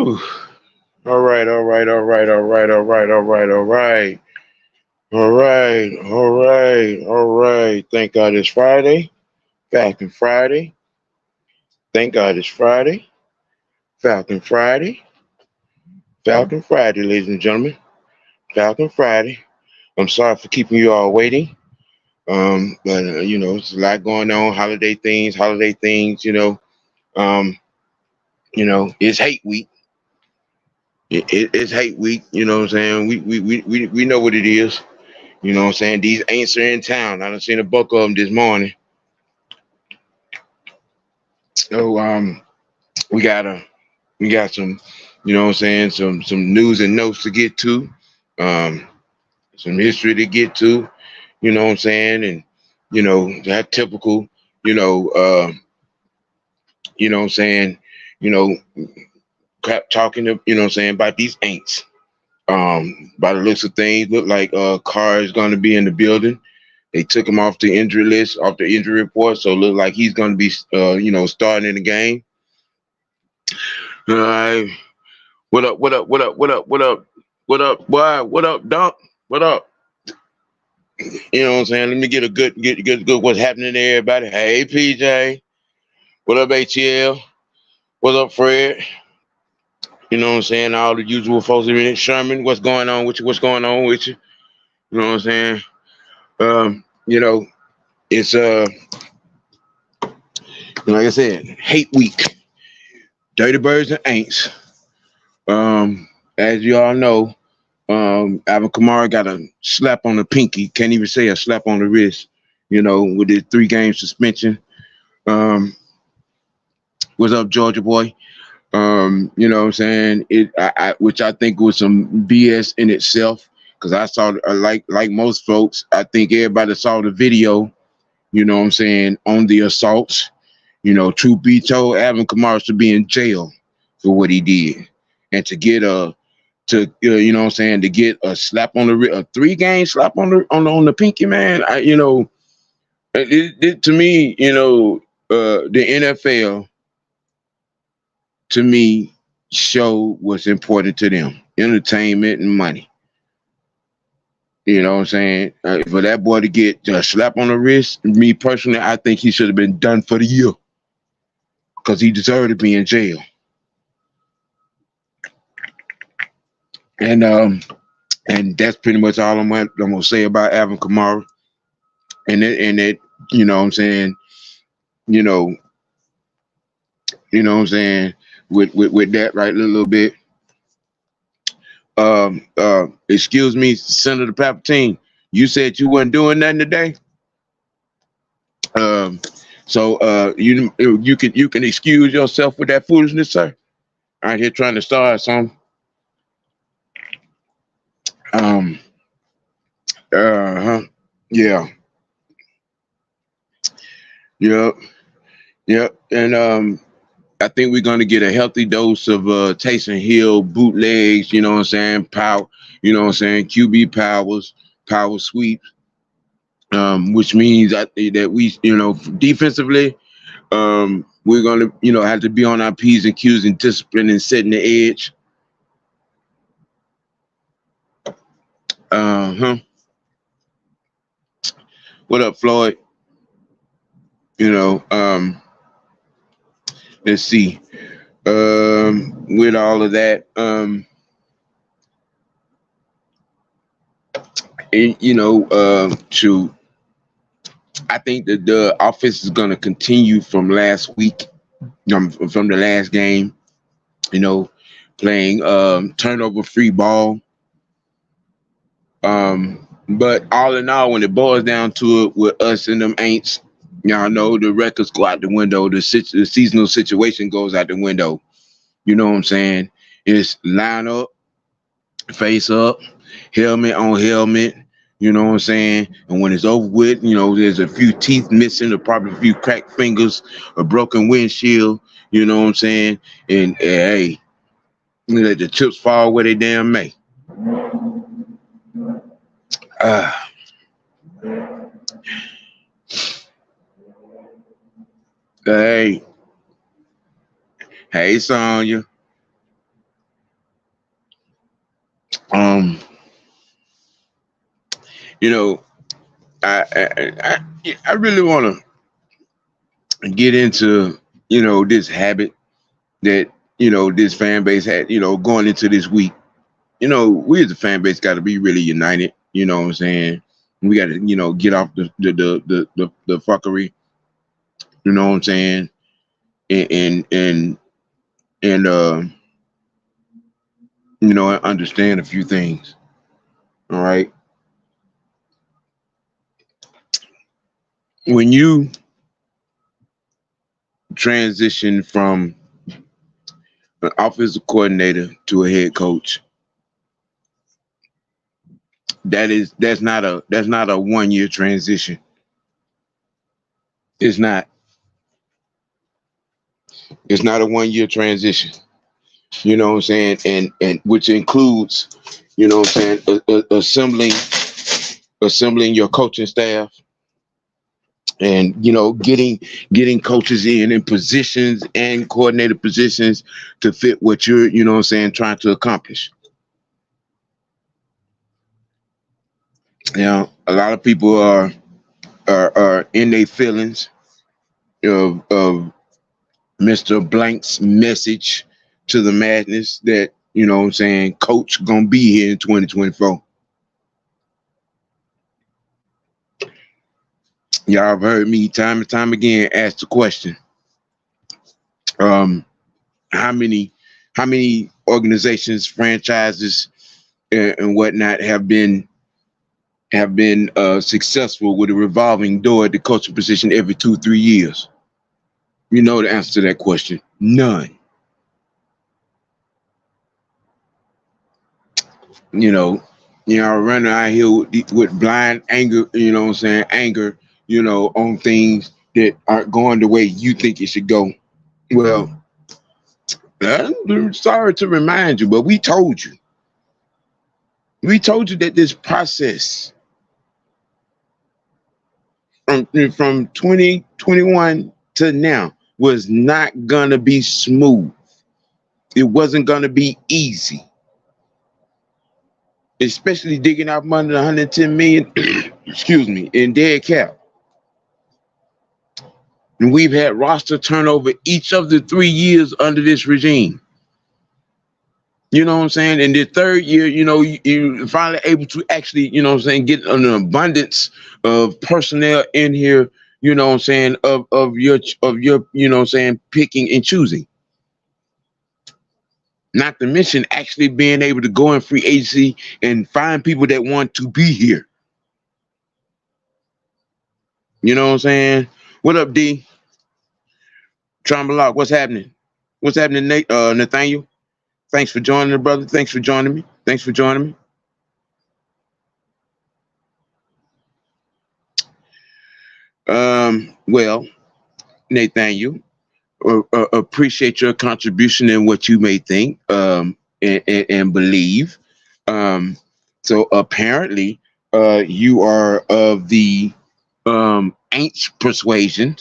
Whew. All right, all right, all right, all right, all right, all right, all right. All right, all right, all right. Thank God it's Friday. Falcon Friday. Thank God it's Friday. Falcon Friday. Falcon Friday, ladies and gentlemen. Falcon Friday. I'm sorry for keeping you all waiting. But it's a lot going on. Holiday things. Um, it's hate week. It's hate week. You know what I'm saying? We know what it is. You know what I'm saying? These ain'ts are in town. I done seen a buck of them this morning. So we got some, some news and notes to get to, um, some history to get to. You know what I'm saying? And that typical, you know, uh, what I'm saying, you know, crap talking to, what I'm saying, about these ain'ts. By the looks of things, look like Carr is going to be in the building. They took him off the injury list, off the injury report, so it look like he's going to be, starting in the game. All right. What up? What up? What up? What up? What up? What up? Why? What up, Doc? What up? You know what I'm saying? Let me get a good what's happening to everybody. Hey, PJ. What up, ATL? What up, Fred? You know what I'm saying? All the usual folks in it. Sherman, what's going on with you? What's going on with you? You know what I'm saying? It's like I said, hate week. Dirty birds and ain'ts. As you all know, Alvin Kamara got a slap on the pinky. Can't even say a slap on the wrist. With his 3-game suspension. Um, what's up, Georgia boy? You know what I'm saying? Which I think was some BS in itself. Because I saw, like most folks, I think everybody saw the video. You know what I'm saying, on the assaults. Truth be told, Alvin Kamara should be in jail for what he did, and to get you know what I'm saying, to get a slap on the a 3-game slap on the pinky, man. To me, the NFL to me show what's important to them: entertainment and money. You know what I'm saying? For that boy to get a slap on the wrist, me personally, I think he should have been done for the year because he deserved to be in jail. And that's pretty much all I'm gonna say about Alvin Kamara. And it, you know what I'm saying, you know, what I'm saying, with that right a little bit. Excuse me, Senator Palpatine, you said you weren't doing nothing today. Um, you can excuse yourself with that foolishness, sir. Out here trying to start some. Um, huh. Yeah. Yep. Yep. And I think we're gonna get a healthy dose of Taysom Hill bootlegs. You know what I'm saying? Power. You know what I'm saying? QB powers, power sweeps. Which means that we, defensively, we're gonna, have to be on our P's and Q's and discipline and setting the edge. Huh. What up, Floyd? You know, let's see. With all of that, to I think that the offense is going to continue from last week, from the last game. Playing turnover free ball. But all in all, when it boils down to it, with us and them ain'ts, y'all know the records go out the window. The seasonal situation goes out the window. You know what I'm saying? It's line up, face up, helmet on helmet. You know what I'm saying? And when it's over with, there's a few teeth missing, or probably a few cracked fingers, a broken windshield. You know what I'm saying? And hey, let the chips fall where they damn may. Uh, hey, Sonya. You know, I really want to get into, this habit that, this fan base had, going into this week. We as a fan base got to be really united. You know what I'm saying? We got to, get off the fuckery. You know what I'm saying? And understand a few things. All right. When you transition from an offensive coordinator to a head coach, that's not a 1 year transition. It's not. It's not a 1 year transition. You know what I'm saying? And which includes, what I'm saying, assembling your coaching staff, and getting coaches in positions and coordinator positions to fit what you're, what I'm saying, trying to accomplish. A lot of people are in their feelings of Mr. Blank's message to the madness that, what I'm saying, coach gonna be here in 2024. Y'all have heard me time and time again ask the question, how many organizations, franchises, and whatnot have been successful with a revolving door at the coaching position every 2-3 years? You know the answer to that question. None. Running out here with blind anger, what I'm saying, anger, on things that aren't going the way you think it should go. Well, I'm sorry to remind you, but we told you. We told you that this process from 2021 to now was not gonna be smooth. It wasn't gonna be easy. Especially digging out money, 110 million, excuse me, in dead cap. And we've had roster turnover each of the 3 years under this regime. You know what I'm saying? In the third year, you finally able to actually, what I'm saying, get an abundance of personnel in here, what I'm saying, of your, what I'm saying, picking and choosing. Not to mention actually being able to go in free agency and find people that want to be here. You know what I'm saying? What up, D? Trombalog, what's happening? What's happening, Nate? Nathaniel? Thanks for joining me, brother. Thanks for joining me. Thanks for joining me. Well, Nathaniel, appreciate your contribution and what you may think and believe. So apparently, you are of the Aints persuasion.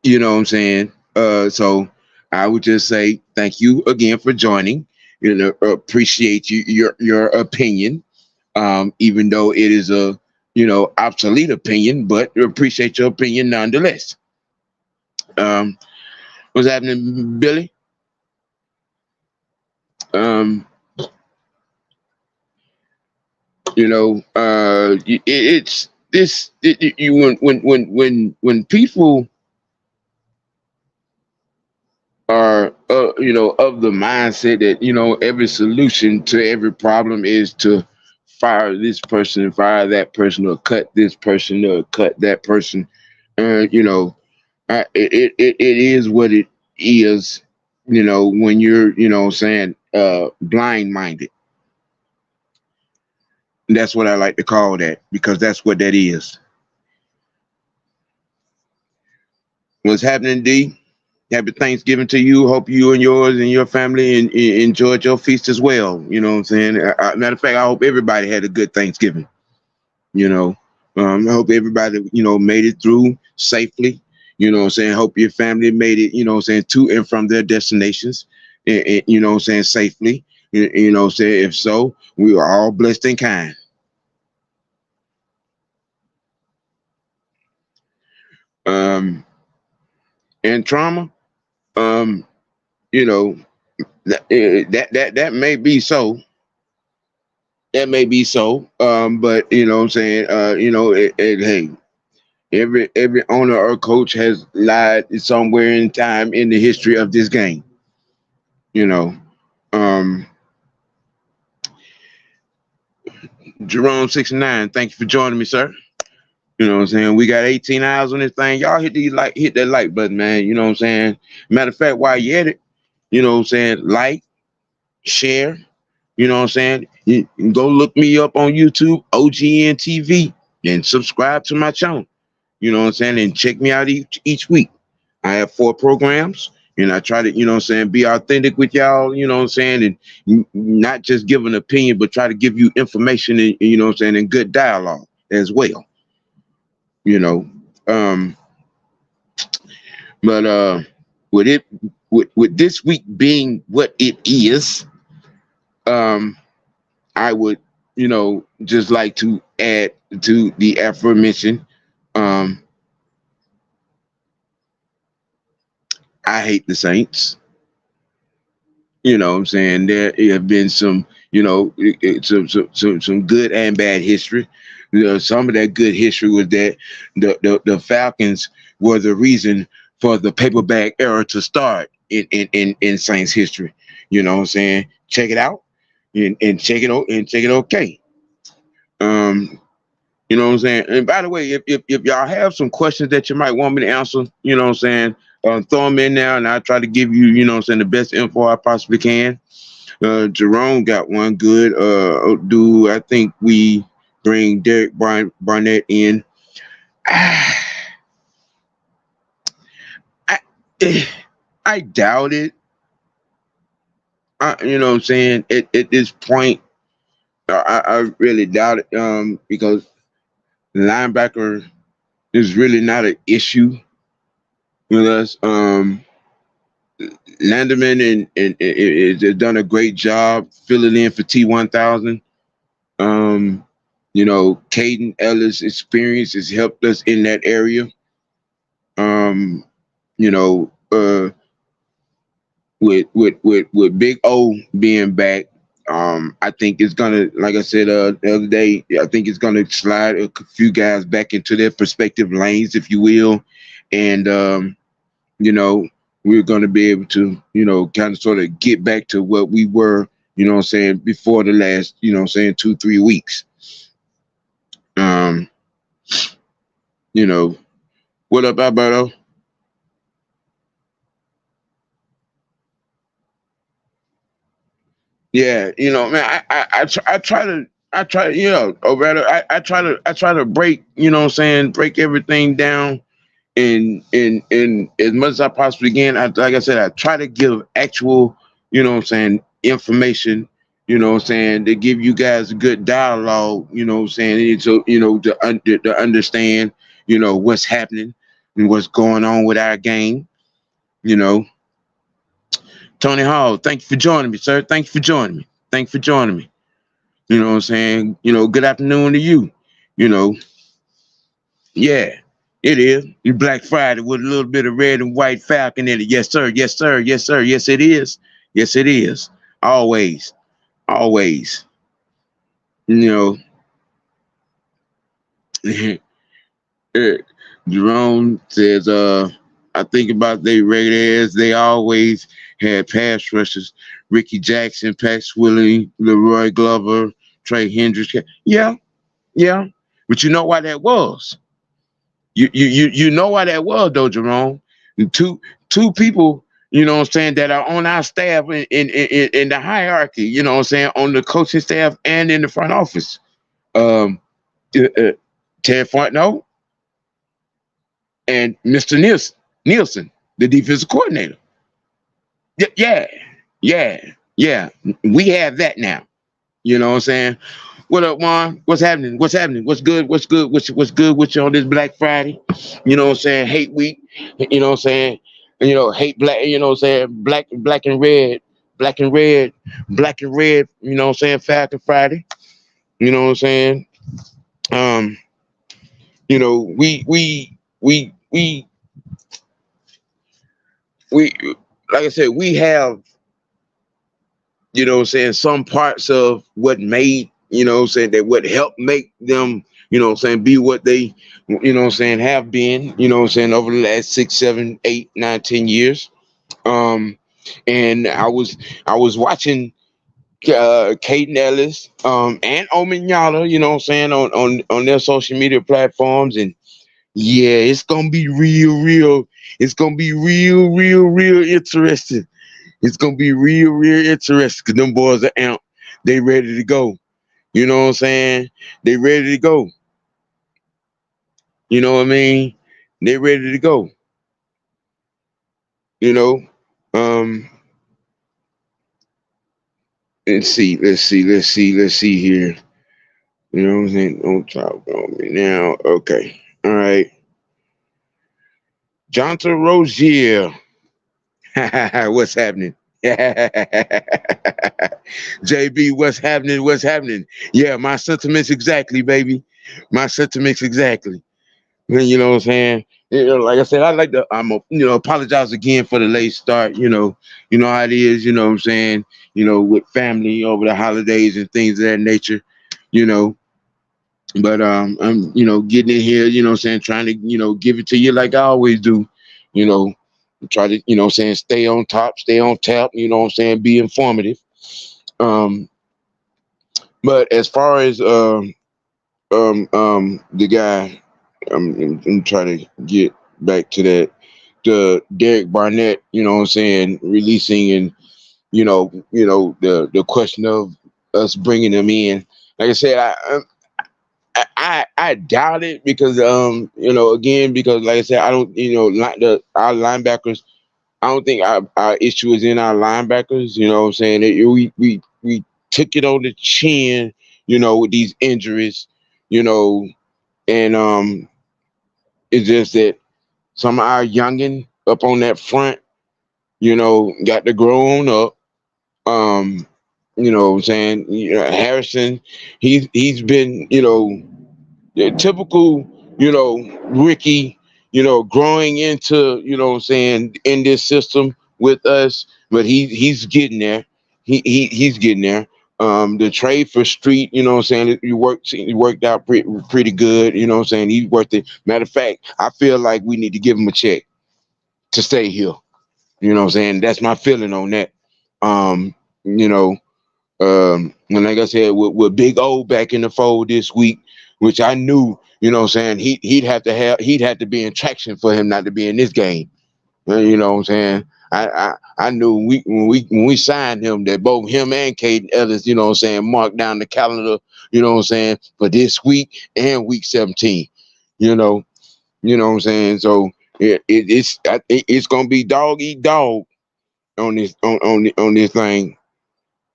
You know what I'm saying? So I would just say thank you again for joining. Appreciate your opinion, even though it is a obsolete opinion, but appreciate your opinion nonetheless. What's happening, Billy? It's this. When people are of the mindset that every solution to every problem is to fire this person, fire that person, or cut this person, or cut that person. It is what it is. When you're saying blind-minded. That's what I like to call that, because that's what that is. What's happening, D? Happy Thanksgiving to you. Hope you and yours and your family enjoyed your feast as well. You know what I'm saying? Matter of fact, I hope everybody had a good Thanksgiving. I hope everybody, made it through safely. You know what I'm saying? Hope your family made it, to and from their destinations, safely. You know what I'm saying? If so, we are all blessed and kind. Um, and trauma, um, you know, that may be so. That may be so. But you know what I'm saying? Hey, every owner or coach has lied somewhere in time in the history of this game. You know. Um, Jerome 69, thank you for joining me, sir. You know what I'm saying? We got 18 hours on this thing. Y'all hit that like button, man. You know what I'm saying? Matter of fact, while you at it, you know what I'm saying? Like, share, you know what I'm saying? You can go look me up on YouTube, OGN TV, and subscribe to my channel. You know what I'm saying? And check me out each week. I have 4 programs, and I try to, you know what I'm saying, be authentic with y'all, you know what I'm saying, and not just give an opinion, but try to give you information, and, you know what I'm saying, and good dialogue as well, you know. Um, but with it, with this week being what it is, um, I would, you know, just like to add to the aforementioned. Um, I hate the Saints. You know what I'm saying? There have been some, you know, some good and bad history. You know, some of that good history was that the Falcons were the reason for the paperback era to start in Saints history. You know what I'm saying? Check it out and check it okay. Um, you know what I'm saying? And by the way, if y'all have some questions that you might want me to answer, you know what I'm saying, throw them in there and I'll try to give you, you know what I'm saying, the best info I possibly can. Jerome got one good. Do I think we bring Derek Barnett in? I, I doubt it. You know what I'm saying? At this point, I really doubt it. Because linebacker is really not an issue with us. Landerman has done a great job filling in for T1000. Um, you know, Caden Ellis' experience has helped us in that area. Um, you know, with Big O being back, I think it's gonna, like I said the other day, I think it's gonna slide a few guys back into their respective lanes, if you will, and you know, we're gonna be able to, you know, kind of sort of get back to what we were, you know what I'm saying, before the last, you know what I'm saying, 2-3 weeks. Um, you know, what up, Alberto? Yeah, you know, man, I try to, you know, or rather, I try to break, you know what I'm saying, break everything down in as much as I possibly can. Like I said, I try to give actual, you know what I'm saying, information, you know what I'm saying, to give you guys a good dialogue, you know what I'm saying, and so, you know, to understand, you know, what's happening and what's going on with our game, you know. Tony Hall, thank you for joining me, sir. Thank you for joining me. Thank you for joining me. You know what I'm saying? You know, good afternoon to you. You know, yeah, it is. It's Black Friday with a little bit of red and white Falcon in it. Yes, sir. Yes, sir. Yes, sir. Yes, it is. Yes, it is. Always. Always. You know, Jerome says, I think about they Raiders. They always had pass rushers. Ricky Jackson, Pat Swilling, Leroy Glover, Trey Hendricks. Yeah, yeah. But you know why that was? You know why that was though, Jerome. And two people, you know what I'm saying, that are on our staff in the hierarchy, you know what I'm saying, on the coaching staff and in the front office. Um Ted Fontenot and Mr. Nielsen, the defensive coordinator. Yeah, yeah, yeah. We have that now. You know what I'm saying? What up, Juan? What's happening? What's happening? What's good? What's good? What's good with you on this Black Friday? You know what I'm saying? Hate week. You know what I'm saying? You know, hate black. You know what I'm saying? Black and red. black and red, you know what I'm saying, Falcon Friday. You know what I'm saying? Um, you know, we like I said, we have, you know what I'm saying, some parts of what made, you know what I'm saying, that what helped make them, you know what I'm saying, be what they, you know what I'm saying, have been, you know what I'm saying, over the last 6, 7, 8, 9, 10 years. Um, and I was watching Caden Ellis and Ominyala, you know what I'm saying, on their social media platforms. And yeah, it's gonna be real. It's gonna be real interesting. It's gonna be real interesting because them boys are amped. They ready to go. You know what I'm saying? They ready to go. You know what I mean? They ready to go. You know. Um. Let's see here. You know what I'm saying? Don't talk on me now. Okay. All right. Jonathan Rozier. What's happening? JB, what's happening? What's happening? Yeah, my sentiments exactly, baby. My sentiments exactly. You know what I'm saying? You know, like I said, I like to apologize again for the late start. You know how it is, you know what I'm saying, with family over the holidays and things of that nature, you know. But I'm, getting in here, you know what I'm saying, trying to, give it to you like I always do, you know, try to, what I'm saying, stay on top, stay on tap, you know what I'm saying, be informative. Um, but as far as the guy, I'm trying to get back to that. The Derek Barnett, you know what I'm saying, releasing, and the question of us bringing him in. Like I said, I doubt it because again, because like I said, I don't, our linebackers. I don't think our issue is in our linebackers. You know what I'm saying? We took it on the chin, with these injuries, you know, and it's just that some of our youngin up on that front, got to grow on up. You know what I'm saying? Harrison, he's been, the typical, Ricky, growing into, what I'm saying, in this system with us, but he's getting there. He's getting there. The trade for Street, you know what I'm saying, it worked out pretty good, you know what I'm saying. He worked it. Matter of fact, I feel like we need to give him a check to stay here. You know what I'm saying? That's my feeling on that. Um, you know, and like I said, with Big O back in the fold this week, which I knew, you know what I'm saying, he'd have to be in traction for him not to be in this game. You know what I'm saying? I knew when we signed him that both him and Caden Ellis, you know what I'm saying, marked down the calendar, you know what I'm saying, for this week and week 17. You know, what I'm saying? So it's gonna be dog eat dog on this on this thing,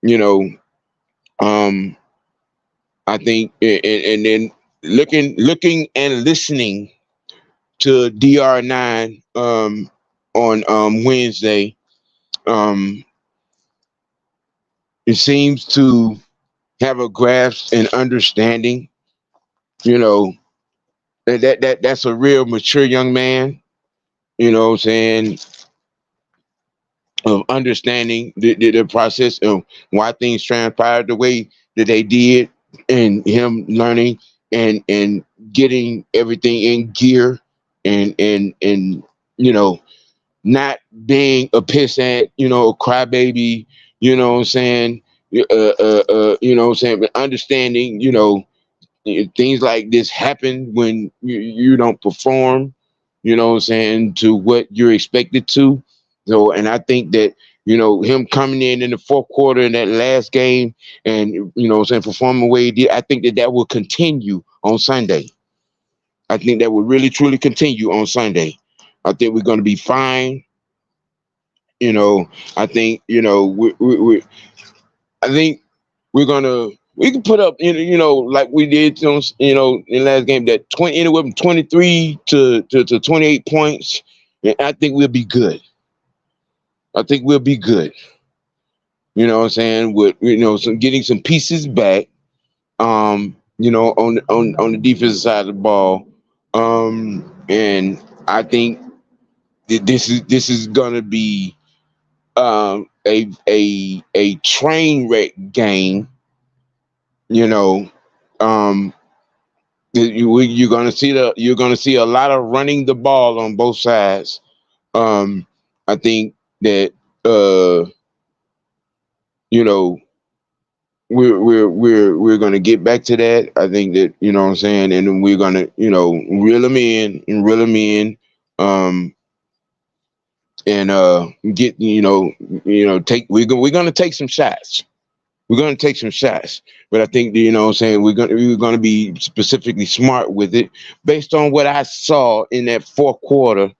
you know. Um I think, and then looking and listening to DR9 on Wednesday, um, it seems to have a grasp and understanding. You know that's a real mature young man. You know what I'm saying, of understanding the process of why things transpired the way that they did, and him learning and getting everything in gear, and not being a pissant, a crybaby, you know what I'm saying, you know what I'm saying, but understanding, things like this happen when you don't perform, you know what I'm saying, to what you're expected to. So, and I think that, him coming in the fourth quarter in that last game and, what I'm saying, performing the way he did, I think that will continue on Sunday. I think that will really, truly continue on Sunday. I think we're going to be fine. I think, I think we can put up, like we did, in the last game, that 20, anywhere from 23 to 28 points. And I think we'll be good. I think we'll be good. You know what I'm saying? With some getting some pieces back. On the defensive side of the ball. And I think this is gonna be a train wreck game. You know, um, you're gonna see a lot of running the ball on both sides. Um, I think that you know we're gonna get back to that. I think that what I'm saying, and then we're gonna reel them in and reel them in, um, and get take we're gonna take some shots. We're gonna take some shots, but I think that, what I'm saying, we're gonna be specifically smart with it based on what I saw in that fourth quarter.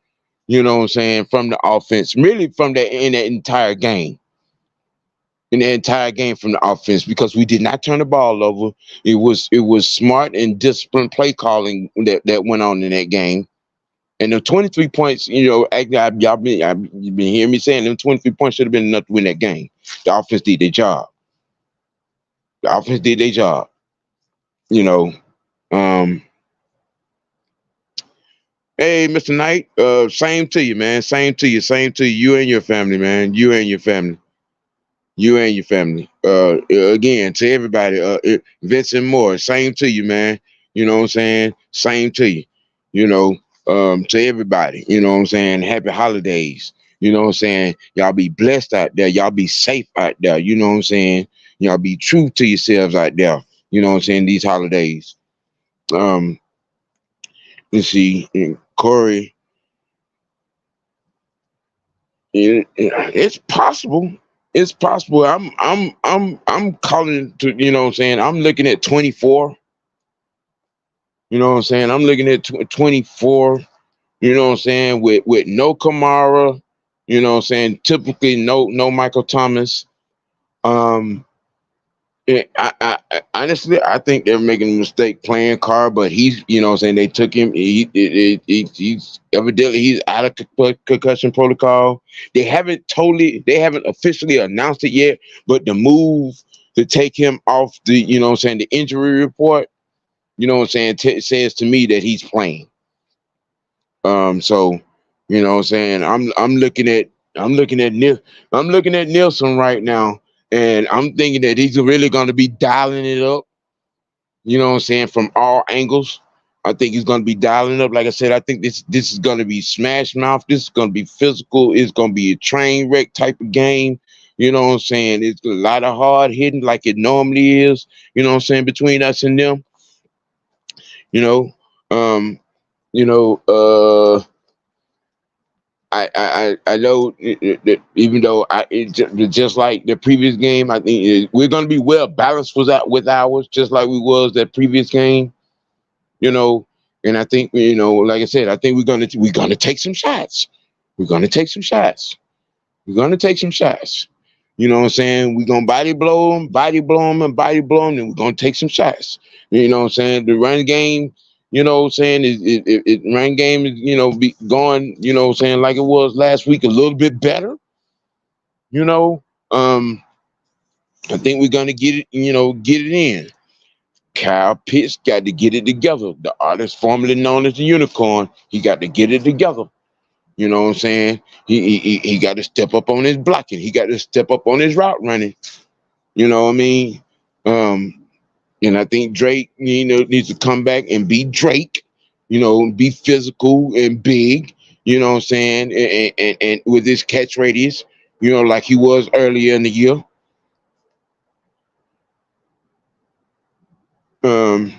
You know what I'm saying, from the offense, really from the in that entire game. In the entire game from the offense, because we did not turn the ball over. It was smart and disciplined play calling that went on in that game. And the 23 points, actually, you've been hearing me saying them 23 points should have been enough to win that game. The offense did their job. The offense did their job. You know. Um, hey, Mr. Knight, same to you, man. Same to you. Same to you. You and your family, man. You and your family. You and your family. Again, to everybody, Vincent Moore, same to you, man. You know what I'm saying? Same to you. You know, to everybody, you know what I'm saying? Happy holidays. You know what I'm saying? Y'all be blessed out there. Y'all be safe out there. You know what I'm saying? Y'all be true to yourselves out there. You know what I'm saying? These holidays. Um, let's see, Corey. It's possible. It's possible. I'm calling to, what I'm saying. I'm looking at 24. You know what I'm saying? I'm looking at 24. You know what I'm saying? With no Kamara. You know what I'm saying? Typically no Michael Thomas. Um, honestly, I think they're making a mistake playing Carr, but he's, what I'm saying, they took him. He's evidently he's out of concussion protocol. They haven't officially announced it yet, but the move to take him off the, what I'm saying, the injury report, what I'm saying, says to me that he's playing. So, what I'm saying, I'm looking at Nielsen right now, and I'm thinking that he's really going to be dialing it up. You know what I'm saying, from all angles. I think he's going to be dialing up. Like I said, I think this is going to be smash mouth. This is going to be physical. It's going to be a train wreck type of game. You know what I'm saying? It's a lot of hard hitting like it normally is. You know what I'm saying, between us and them. You know, um, you know, I know that even though just like the previous game, I think we're going to be well balanced with ours, just like we was that previous game. You know, and I think, like I said, I think we're gonna take some shots. We're gonna take some shots. We're gonna take some shots. You know what I'm saying? We're gonna body blow them, and body blow them, and we're gonna take some shots. You know what I'm saying? The run game, what I'm saying, run game is, be going, what I'm saying, like it was last week, a little bit better. You know, um, I think we're gonna get it in. Kyle Pitts got to get it together. The artist formerly known as the Unicorn, he got to get it together. You know what I'm saying? He got to step up on his blocking. He got to step up on his route running. You know what I mean? And I think Drake, needs to come back and be Drake. Be physical and big. You know what I'm saying? And with his catch radius, like he was earlier in the year. Um,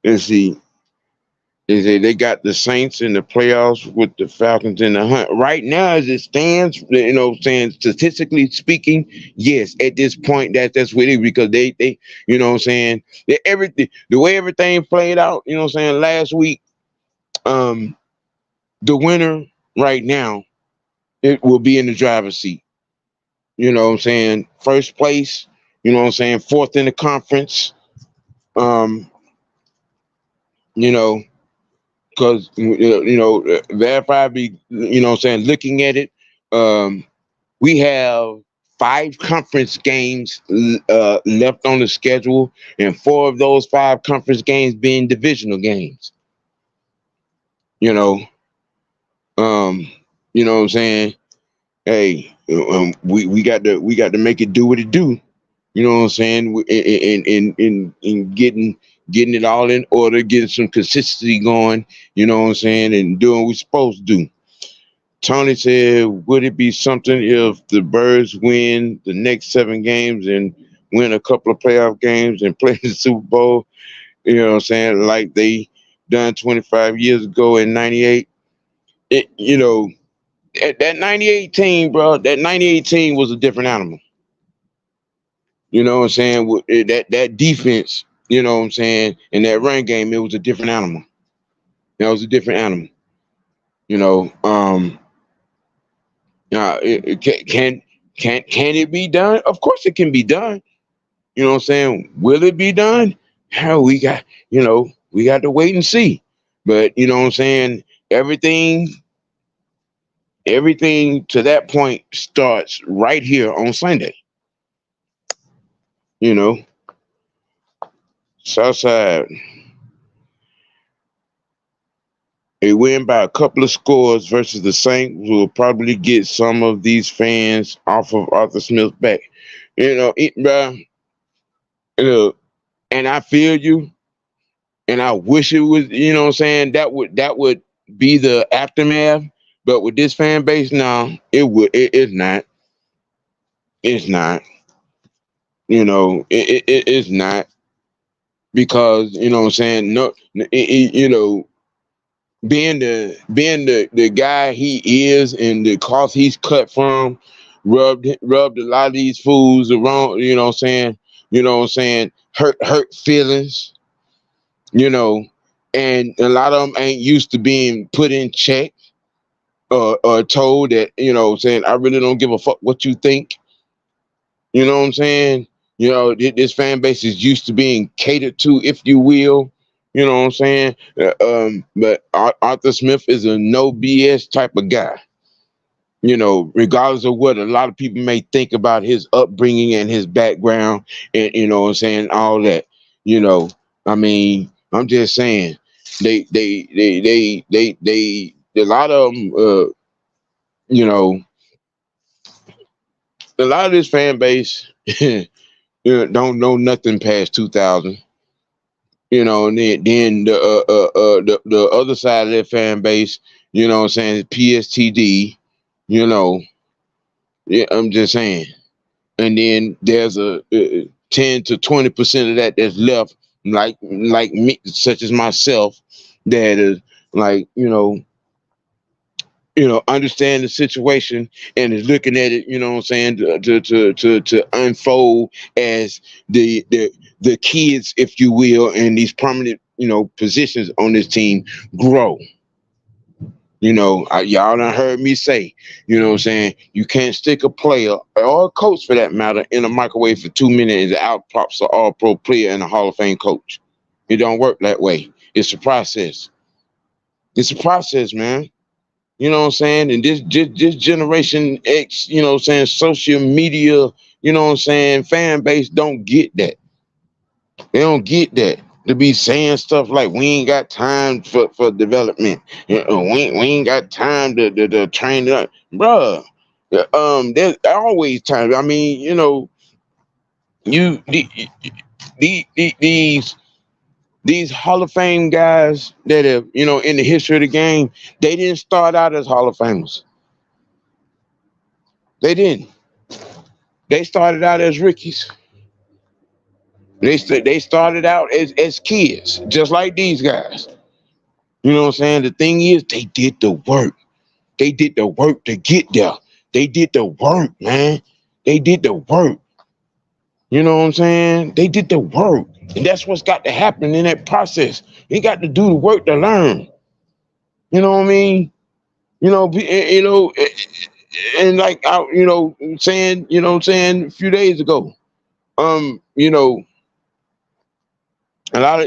let's see. They got the Saints in the playoffs with the Falcons in the hunt. Right now, as it stands, saying statistically speaking, yes, at this point, that's what it is, because they saying, everything, the way everything played out, saying, last week, the winner right now, it will be in the driver's seat. Saying, first place, saying, fourth in the conference. Um, you know, because Verify be, saying, looking at it. We have 5 conference games left on the schedule, and 4 of those 5 conference games being divisional games. You know, um, you know what I'm saying? Hey, we got to make it do what it do. You know what I'm saying? In getting it all in order, getting some consistency going. You know what I'm saying? And doing what we're supposed to do. Tony said, would it be something if the Birds win the next 7 games and win a couple of playoff games and play the Super Bowl? You know what I'm saying? Like they done 25 years ago in '98. That '98 team, bro. That '98 team was a different animal. You know what I'm saying? That defense. You know what I'm saying? In that run game, it was a different animal. That was a different animal. You know. Can it be done? Of course it can be done. You know what I'm saying? Will it be done? Hell, we got to wait and see. But you know what I'm saying? Everything, everything to that point starts right here on Sunday. You know, Southside, a win by a couple of scores versus the Saints will probably get some of these fans off of Arthur Smith back. Bruh, and I feel you. And I wish it was, you know what I'm saying, that would be the aftermath. But with this fan base now, it's not. It's not. It's not because, you know what I'm saying, no being the guy he is and the cloth he's cut from rubbed a lot of these fools around, you know what I'm saying, hurt feelings, you know, and a lot of them ain't used to being put in check or told that, saying, I really don't give a fuck what you think. You know what I'm saying? This fan base is used to being catered to, if you will. You know what I'm saying? But Arthur Smith is a no BS type of guy. Regardless of what a lot of people may think about his upbringing and his background, and you know what I'm saying, all that. I mean, I'm just saying, a lot of them, a lot of this fan base, don't know nothing past 2000. And then the other side of that fan base, you know what I'm saying, PSTD, yeah, I'm just saying. And then there's a 10 to 20% of that's left, like me, such as myself, that is like, understand the situation and is looking at it, you know what I'm saying, to unfold as the kids, if you will, and these prominent, positions on this team grow. Y'all done heard me say, you know what I'm saying, you can't stick a player or a coach for that matter in a microwave for 2 minutes and out pops an all-pro player and a Hall of Fame coach. It don't work that way. It's a process. It's a process, man. You know what I'm saying? And this Generation X, you know what I'm saying, social media, you know what I'm saying, fan base don't get that. They don't get that. To be saying stuff like we ain't got time for development. We ain't got time to train up. Bruh. There's always time. I mean, you these Hall of Fame guys that have, in the history of the game, they didn't start out as Hall of Famers. They didn't. They started out as rookies. They started out as kids, just like these guys. You know what I'm saying? The thing is, they did the work. They did the work to get there. They did the work, man. They did the work. You know what I'm saying? They did the work. And that's what's got to happen in that process. You got to do the work to learn. You know what I mean? And like I, saying, a few days ago, you know, a lot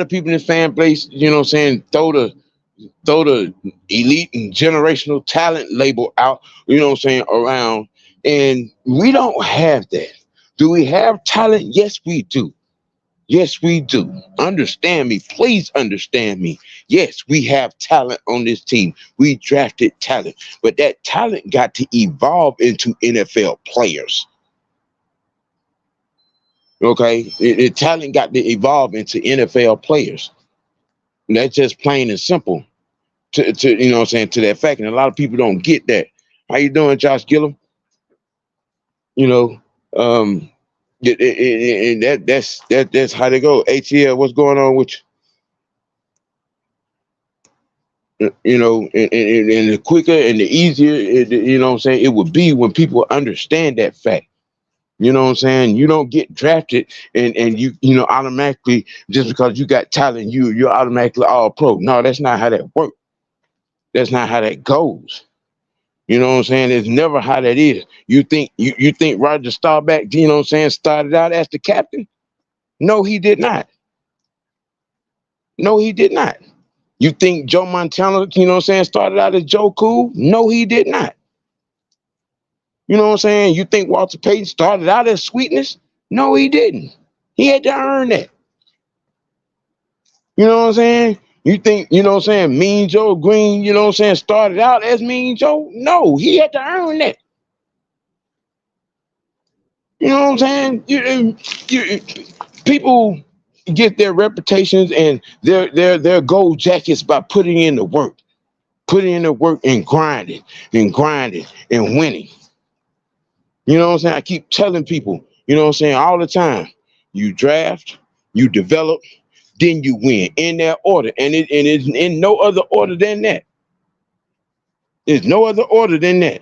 of people in the fan base, throw the elite and generational talent label out, around. And we don't have that. Do we have talent? Yes, we do. Yes, we do. Understand me. Please understand me. Yes, we have talent on this team. We drafted talent, but that talent got to evolve into NFL players. Okay? The talent got to evolve into NFL players. And that's just plain and simple to you know what I'm saying, to that fact. And a lot of people don't get that. How you doing, Josh Gillum? You know, um, and that's how they go. ATL, what's going on with you? You know, and the quicker and the easier, you know what I'm saying, it would be when people understand that fact. You know what I'm saying? You don't get drafted and you know automatically just because you got talent, you're automatically all pro. No, that's not how that works. That's not how that goes. You know what I'm saying? It's never how that is. You think Roger Staubach, you know what I'm saying, started out as the captain? No, he did not. No, he did not. You think Joe Montana, you know what I'm saying, started out as Joe Cool? No, he did not. You know what I'm saying? You think Walter Payton started out as Sweetness? No, he didn't. He had to earn that. You know what I'm saying? You think, you know what I'm saying, Mean Joe Green, you know what I'm saying, started out as Mean Joe? No, he had to earn that. You know what I'm saying? People get their reputations and their gold jackets by putting in the work, and grinding and winning. You know what I'm saying? I keep telling people, you know what I'm saying, all the time. You draft, you develop, then you win in that order, and it's in no other order than that. There's no other order than that.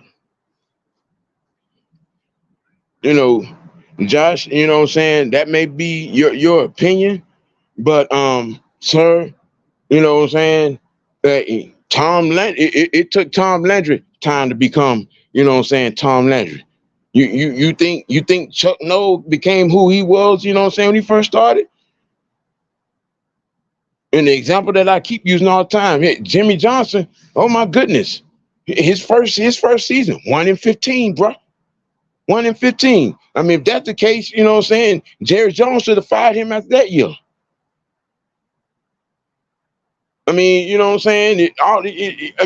You know, Josh, you know what I'm saying? That may be your opinion, but sir, you know what I'm saying? Tom Landry, it took Tom Landry time to become, you know what I'm saying, Tom Landry. You think Chuck Noll became who he was, you know what I'm saying, when he first started? And the example that I keep using all the time, Jimmy Johnson, oh my goodness. His first season, 1-15, bro. 1-15. I mean, if that's the case, you know what I'm saying, Jerry Jones should have fired him after that year. I mean, you know what I'm saying?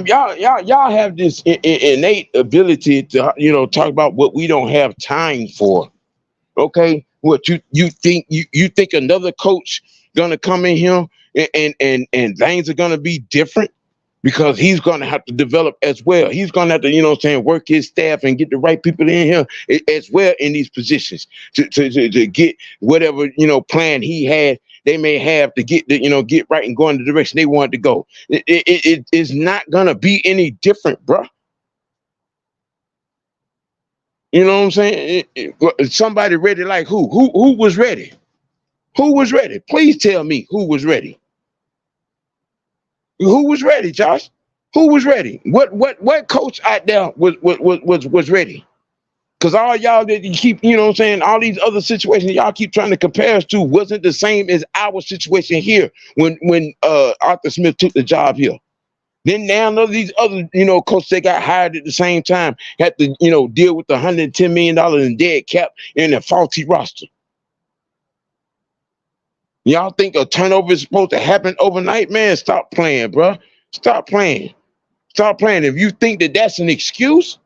Y'all have this innate ability to, you know, talk about what we don't have time for. Okay, what you think another coach gonna come in here and things are gonna be different because he's gonna have to develop as well. He's gonna have to, you know what I'm saying, work his staff and get the right people in here as well in these positions to get whatever, you know, plan he had. They may have to get the, you know, get right and go in the direction they want to go. It is not gonna be any different, bro. You know what I'm saying? Somebody ready like who? Who was ready? Who was ready? Please tell me who was ready. Who was ready, Josh? Who was ready? What coach out there was ready? Because all y'all that you keep, you know what I'm saying, all these other situations y'all keep trying to compare us to wasn't the same as our situation here when Arthur Smith took the job here. Then now none of these other, you know, coaches that got hired at the same time had to, you know, deal with the $110 million in dead cap and a faulty roster. Y'all think a turnover is supposed to happen overnight? Man, stop playing, bro. Stop playing. Stop playing. If you think that that's an excuse,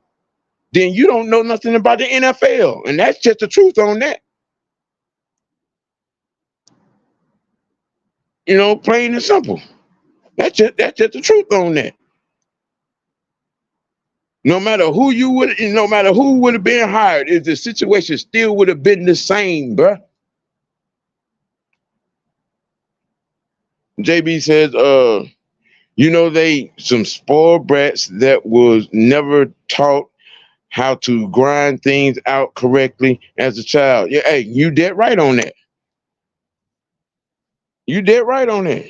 then you don't know nothing about the NFL. And that's just the truth on that. You know, plain and simple. That's just the truth on that. No matter who would have been hired, if the situation still would have been the same, bro. JB says, you know, they some spoiled brats that was never taught how to grind things out correctly as a child. Yeah, hey, you dead right on that. You dead right on that.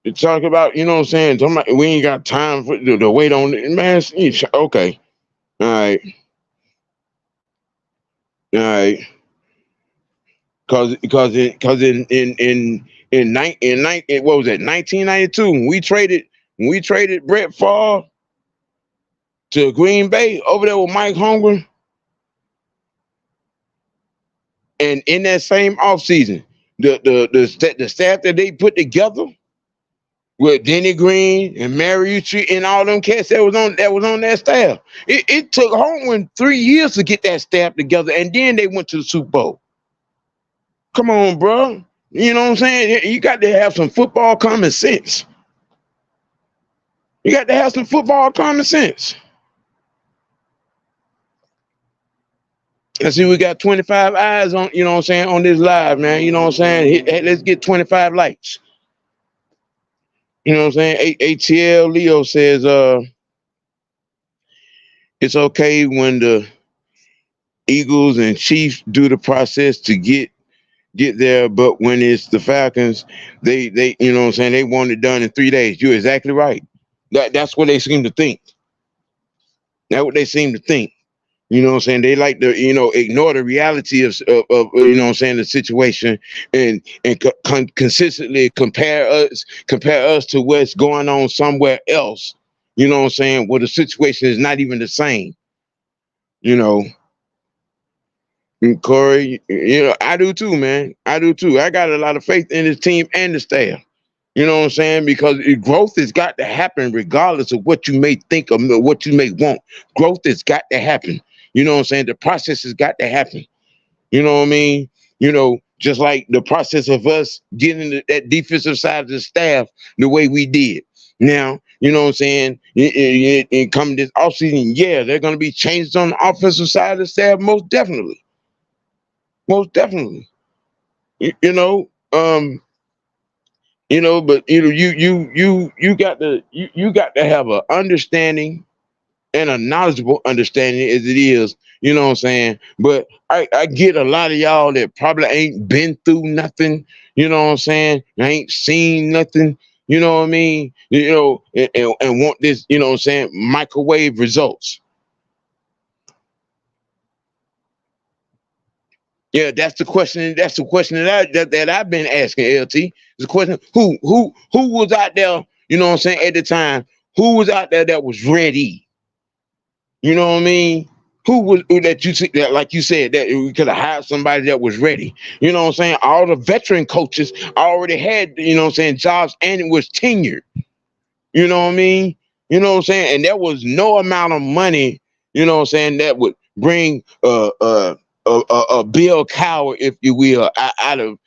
You talk about, you know what I'm saying? We ain't got time for the wait on it. Man, okay. All right. All right. Because in what was that, 1992, when we traded Brett Favre, to Green Bay over there with Mike Holmgren, and in that same offseason, the staff that they put together with Denny Green and Mariucci and all them cats that was on that staff. It took Holmgren 3 years to get that staff together, and then they went to the Super Bowl. Come on, bro. You know what I'm saying? You got to have some football common sense. You got to have some football common sense. I see we got 25 eyes on, you know what I'm saying, on this live, man. You know what I'm saying? Hey, let's get 25 likes. You know what I'm saying? ATL Leo says it's okay when the Eagles and Chiefs do the process to get there, but when it's the Falcons, they you know what I'm saying, they want it done in 3 days. You're exactly right. That's what they seem to think. That's what they seem to think. You know what I'm saying? They like to, ignore the reality of you know what I'm saying, the situation, and consistently compare us to what's going on somewhere else. You know what I'm saying? Where the situation is not even the same. You know, and Corey, I do too, man. I do too. I got a lot of faith in this team and the staff. You know what I'm saying? Because growth has got to happen regardless of what you may think or what you may want. Growth has got to happen. You know what I'm saying? The process has got to happen. You know what I mean? Just like the process of us getting that defensive side of the staff the way we did. Now, you know what I'm saying? In coming this offseason, yeah, there are going to be changes on the offensive side of the staff, most definitely. Most definitely. But you got to have an understanding and a knowledgeable understanding as it is, you know what I'm saying? But I get a lot of y'all that probably ain't been through nothing, you know what I'm saying? I ain't seen nothing, you know what I mean? And want this, you know what I'm saying, microwave results. Yeah, that's the question. That's the question that I've been asking, LT. The question: who was out there? You know what I'm saying at the time? Who was out there that was ready? You know what I mean? Who was that you see that, like you said, that we could have hired somebody that was ready? You know what I'm saying? All the veteran coaches already had, you know what I'm saying, jobs, and it was tenured. You know what I mean? You know what I'm saying? And there was no amount of money, you know what I'm saying, that would bring a Bill Cowher, if you will, out of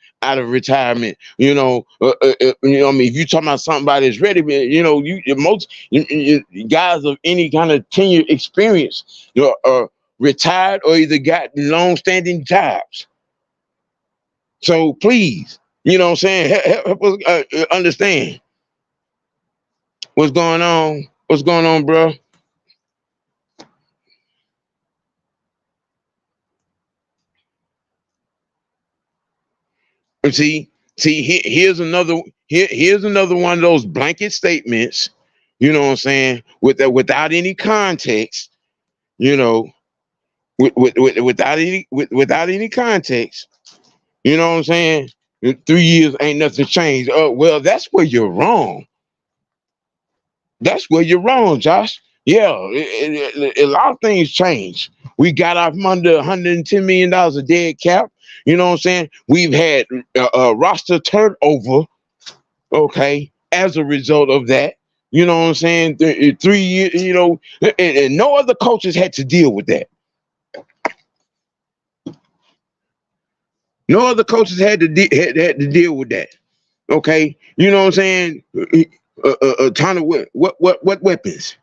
retirement. I mean, if you're talking about somebody that's ready, most guys of any kind of tenure experience, are retired or either got long-standing jobs. So please, you know what I'm saying, help us understand what's going on. What's going on, bro? And here's another one of those blanket statements, you know what I'm saying, without any context, without any context, you know what I'm saying. In 3 years ain't nothing changed. Well, that's where you're wrong. That's where you're wrong, Josh. Yeah, a lot of things change. We got off from under $110 million of dead cap. You know what I'm saying? We've had roster turnover, okay, as a result of that. You know what I'm saying? 3 years, and no other coaches had to deal with that. No other coaches had to deal with that. Okay, you know what I'm saying? A ton of what weapons?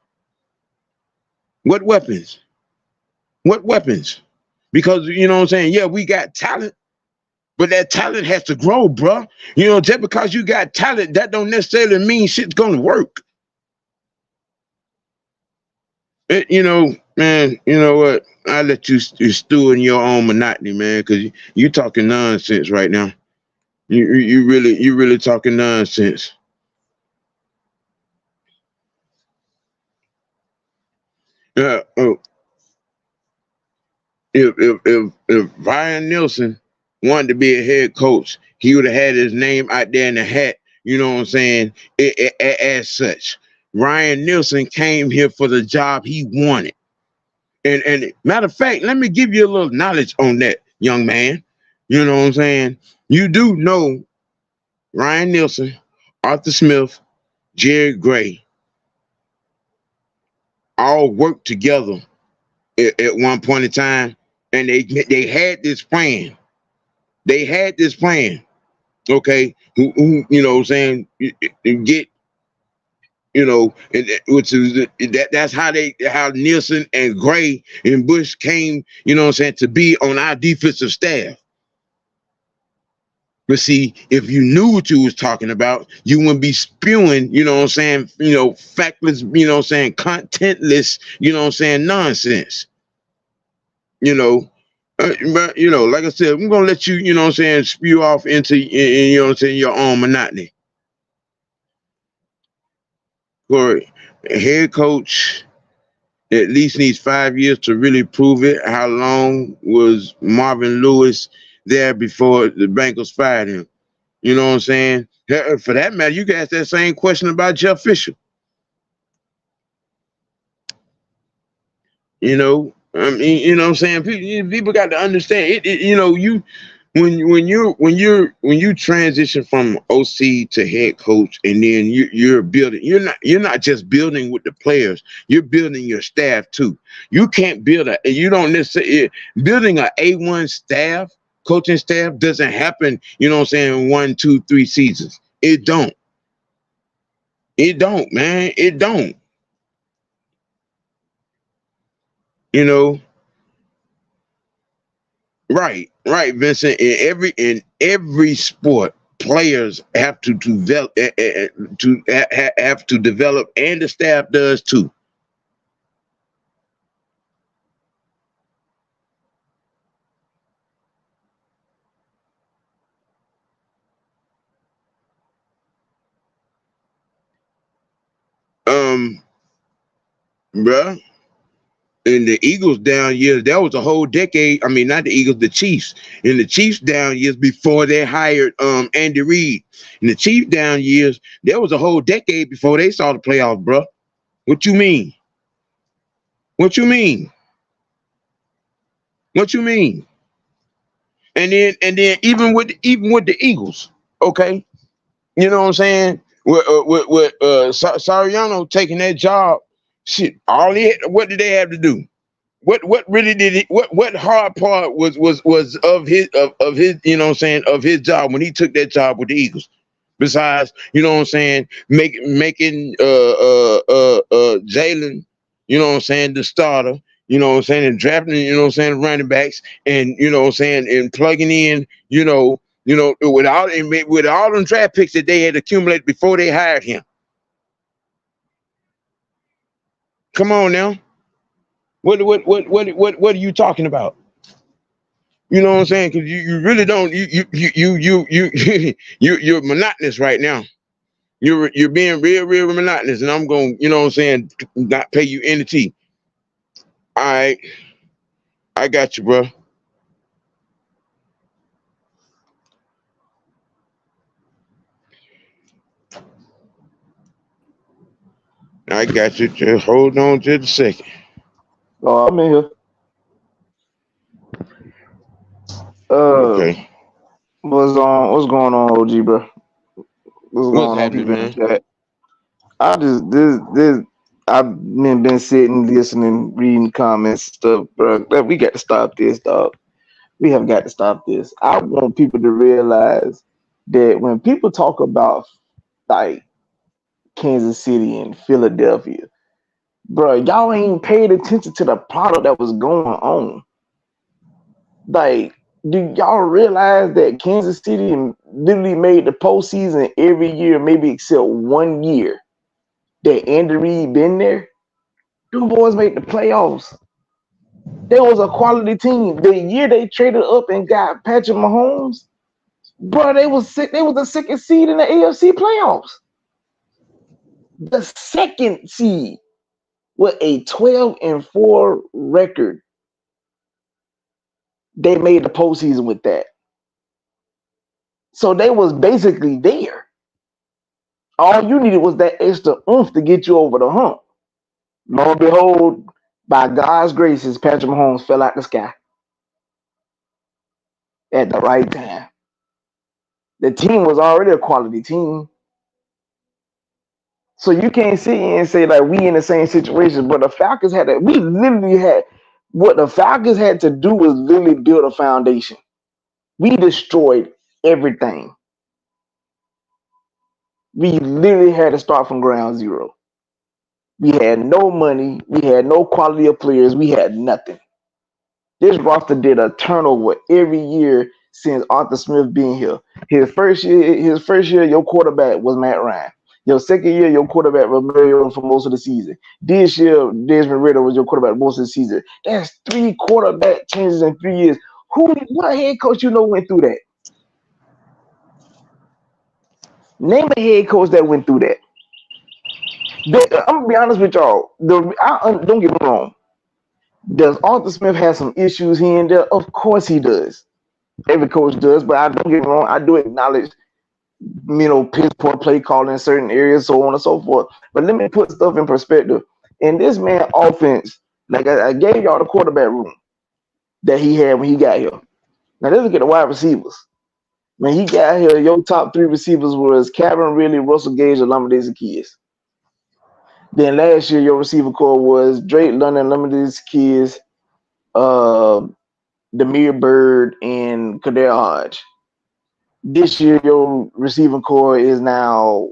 What weapons? What weapons? Because you know what I'm saying? Yeah, we got talent, but that talent has to grow, bro. Just because you got talent, that don't necessarily mean shit's gonna work. Man, you know what? I let you stew in your own monotony, man, because you talking nonsense right now. You really talking nonsense. Oh, if Ryan Nielsen wanted to be a head coach, he would have had his name out there in the hat. You know what I'm saying? As such, Ryan Nielsen came here for the job he wanted. And matter of fact, let me give you a little knowledge on that, young man. You know what I'm saying? You do know Ryan Nielsen, Arthur Smith, Jerry Gray all worked together at one point in time, and they had this plan. They had this plan. Okay, who you know what I'm saying, get, you know, and which is that's how Nielsen and Gray and Bush came, you know what I'm saying, to be on our defensive staff. But see, if you knew what you was talking about, you wouldn't be spewing, you know what I'm saying, factless, you know what I'm saying, contentless, you know what I'm saying, nonsense. You know, but like I said, I'm gonna let you, you know what I'm saying, spew off into, you know what I'm saying, your own monotony. Corey, a head coach at least needs 5 years to really prove it. How long was Marvin Lewis there before the Bengals fired him? You know what I'm saying? For that matter, you can ask that same question about Jeff Fisher. I mean, you know what I'm saying? People got to understand it. When you transition from OC to head coach, and then you're building, you're not just building with the players, you're building your staff too. You can't you don't necessarily building a A1 staff, coaching staff doesn't happen, you know what I'm saying, 1, 2, 3 seasons. It don't. It don't, man. It don't. You know, right, Vincent. In every sport, players have to develop, have to develop, and the staff does too. Um, bruh, in the Eagles down years, that was a whole decade. I mean, not the Eagles, the Chiefs. In the Chiefs down years before they hired Andy Reid. In the Chiefs down years, there was a whole decade before they saw the playoffs, bruh. What you mean? What you mean? What you mean? And then even with the Eagles, okay, you know what I'm saying? With Sariano taking that job, shit, what did they have to do? What really did it? What hard part was of his, you know what I'm saying, of his job when he took that job with the Eagles? Besides, you know what I'm saying, making Jalen, you know what I'm saying, the starter, you know what I'm saying, and drafting, you know what I'm saying, running backs, and you know what I'm saying, and plugging in, with all them draft picks that they had accumulated before they hired him. Come on now. What are you talking about? You know what I'm saying? Because you really don't, you're monotonous right now. You're being real monotonous, and I'm going, you know what I'm saying, not pay you any tea. All right, I got you, bro. I got you. Just hold on just a second. Oh, I'm in here. Uh, Okay. what's going on, OG, bro? What's What's going on, happening, people in the man? chat? I just this I've been sitting, listening, reading comments and stuff, bro. We got to stop this, dog. We have got to stop this. I want people to realize that when people talk about like Kansas City and Philadelphia, bro, y'all ain't paid attention to the product that was going on. Like, do y'all realize that Kansas City literally made the postseason every year, maybe except 1 year that Andy Reid been there? Them boys made the playoffs. They was a quality team. The year they traded up and got Patrick Mahomes, bro, they was sick. They was the second seed in the AFC playoffs. The second seed with a 12-4 record. They made the postseason with that. So they was basically there. All you needed was that extra oomph to get you over the hump. Lo and behold, by God's graces, Patrick Mahomes fell out the sky at the right time. The team was already a quality team. So you can't sit here and say like we in the same situation, but the Falcons had to, we literally had what the Falcons had to do was literally build a foundation. We destroyed everything. We literally had to start from ground zero. We had no money, we had no quality of players, we had nothing. This roster did a turnover every year since Arthur Smith being here. His first year, your quarterback was Matt Ryan. Your second year, your quarterback was Mario for most of the season. This year, Desmond Ritter was your quarterback most of the season. That's 3 quarterback changes in 3 years. What head coach you know went through that? Name a head coach that went through that. I'm gonna be honest with y'all. Don't get me wrong. Does Arthur Smith have some issues here and there? Of course he does. Every coach does, but I don't get me wrong. I do acknowledge, piss poor play calling in certain areas, so on and so forth. But let me put stuff in perspective. In this man offense, like I gave y'all the quarterback room that he had when he got here. Now let's look at the wide receivers. When he got here, your top 3 receivers was Calvin Ridley, Russell Gage, and Lamar Keys. Then last year, your receiver core was Drake London, Lamar Keys, Demir Bird, and Kader Hodge. This year, your receiving core is now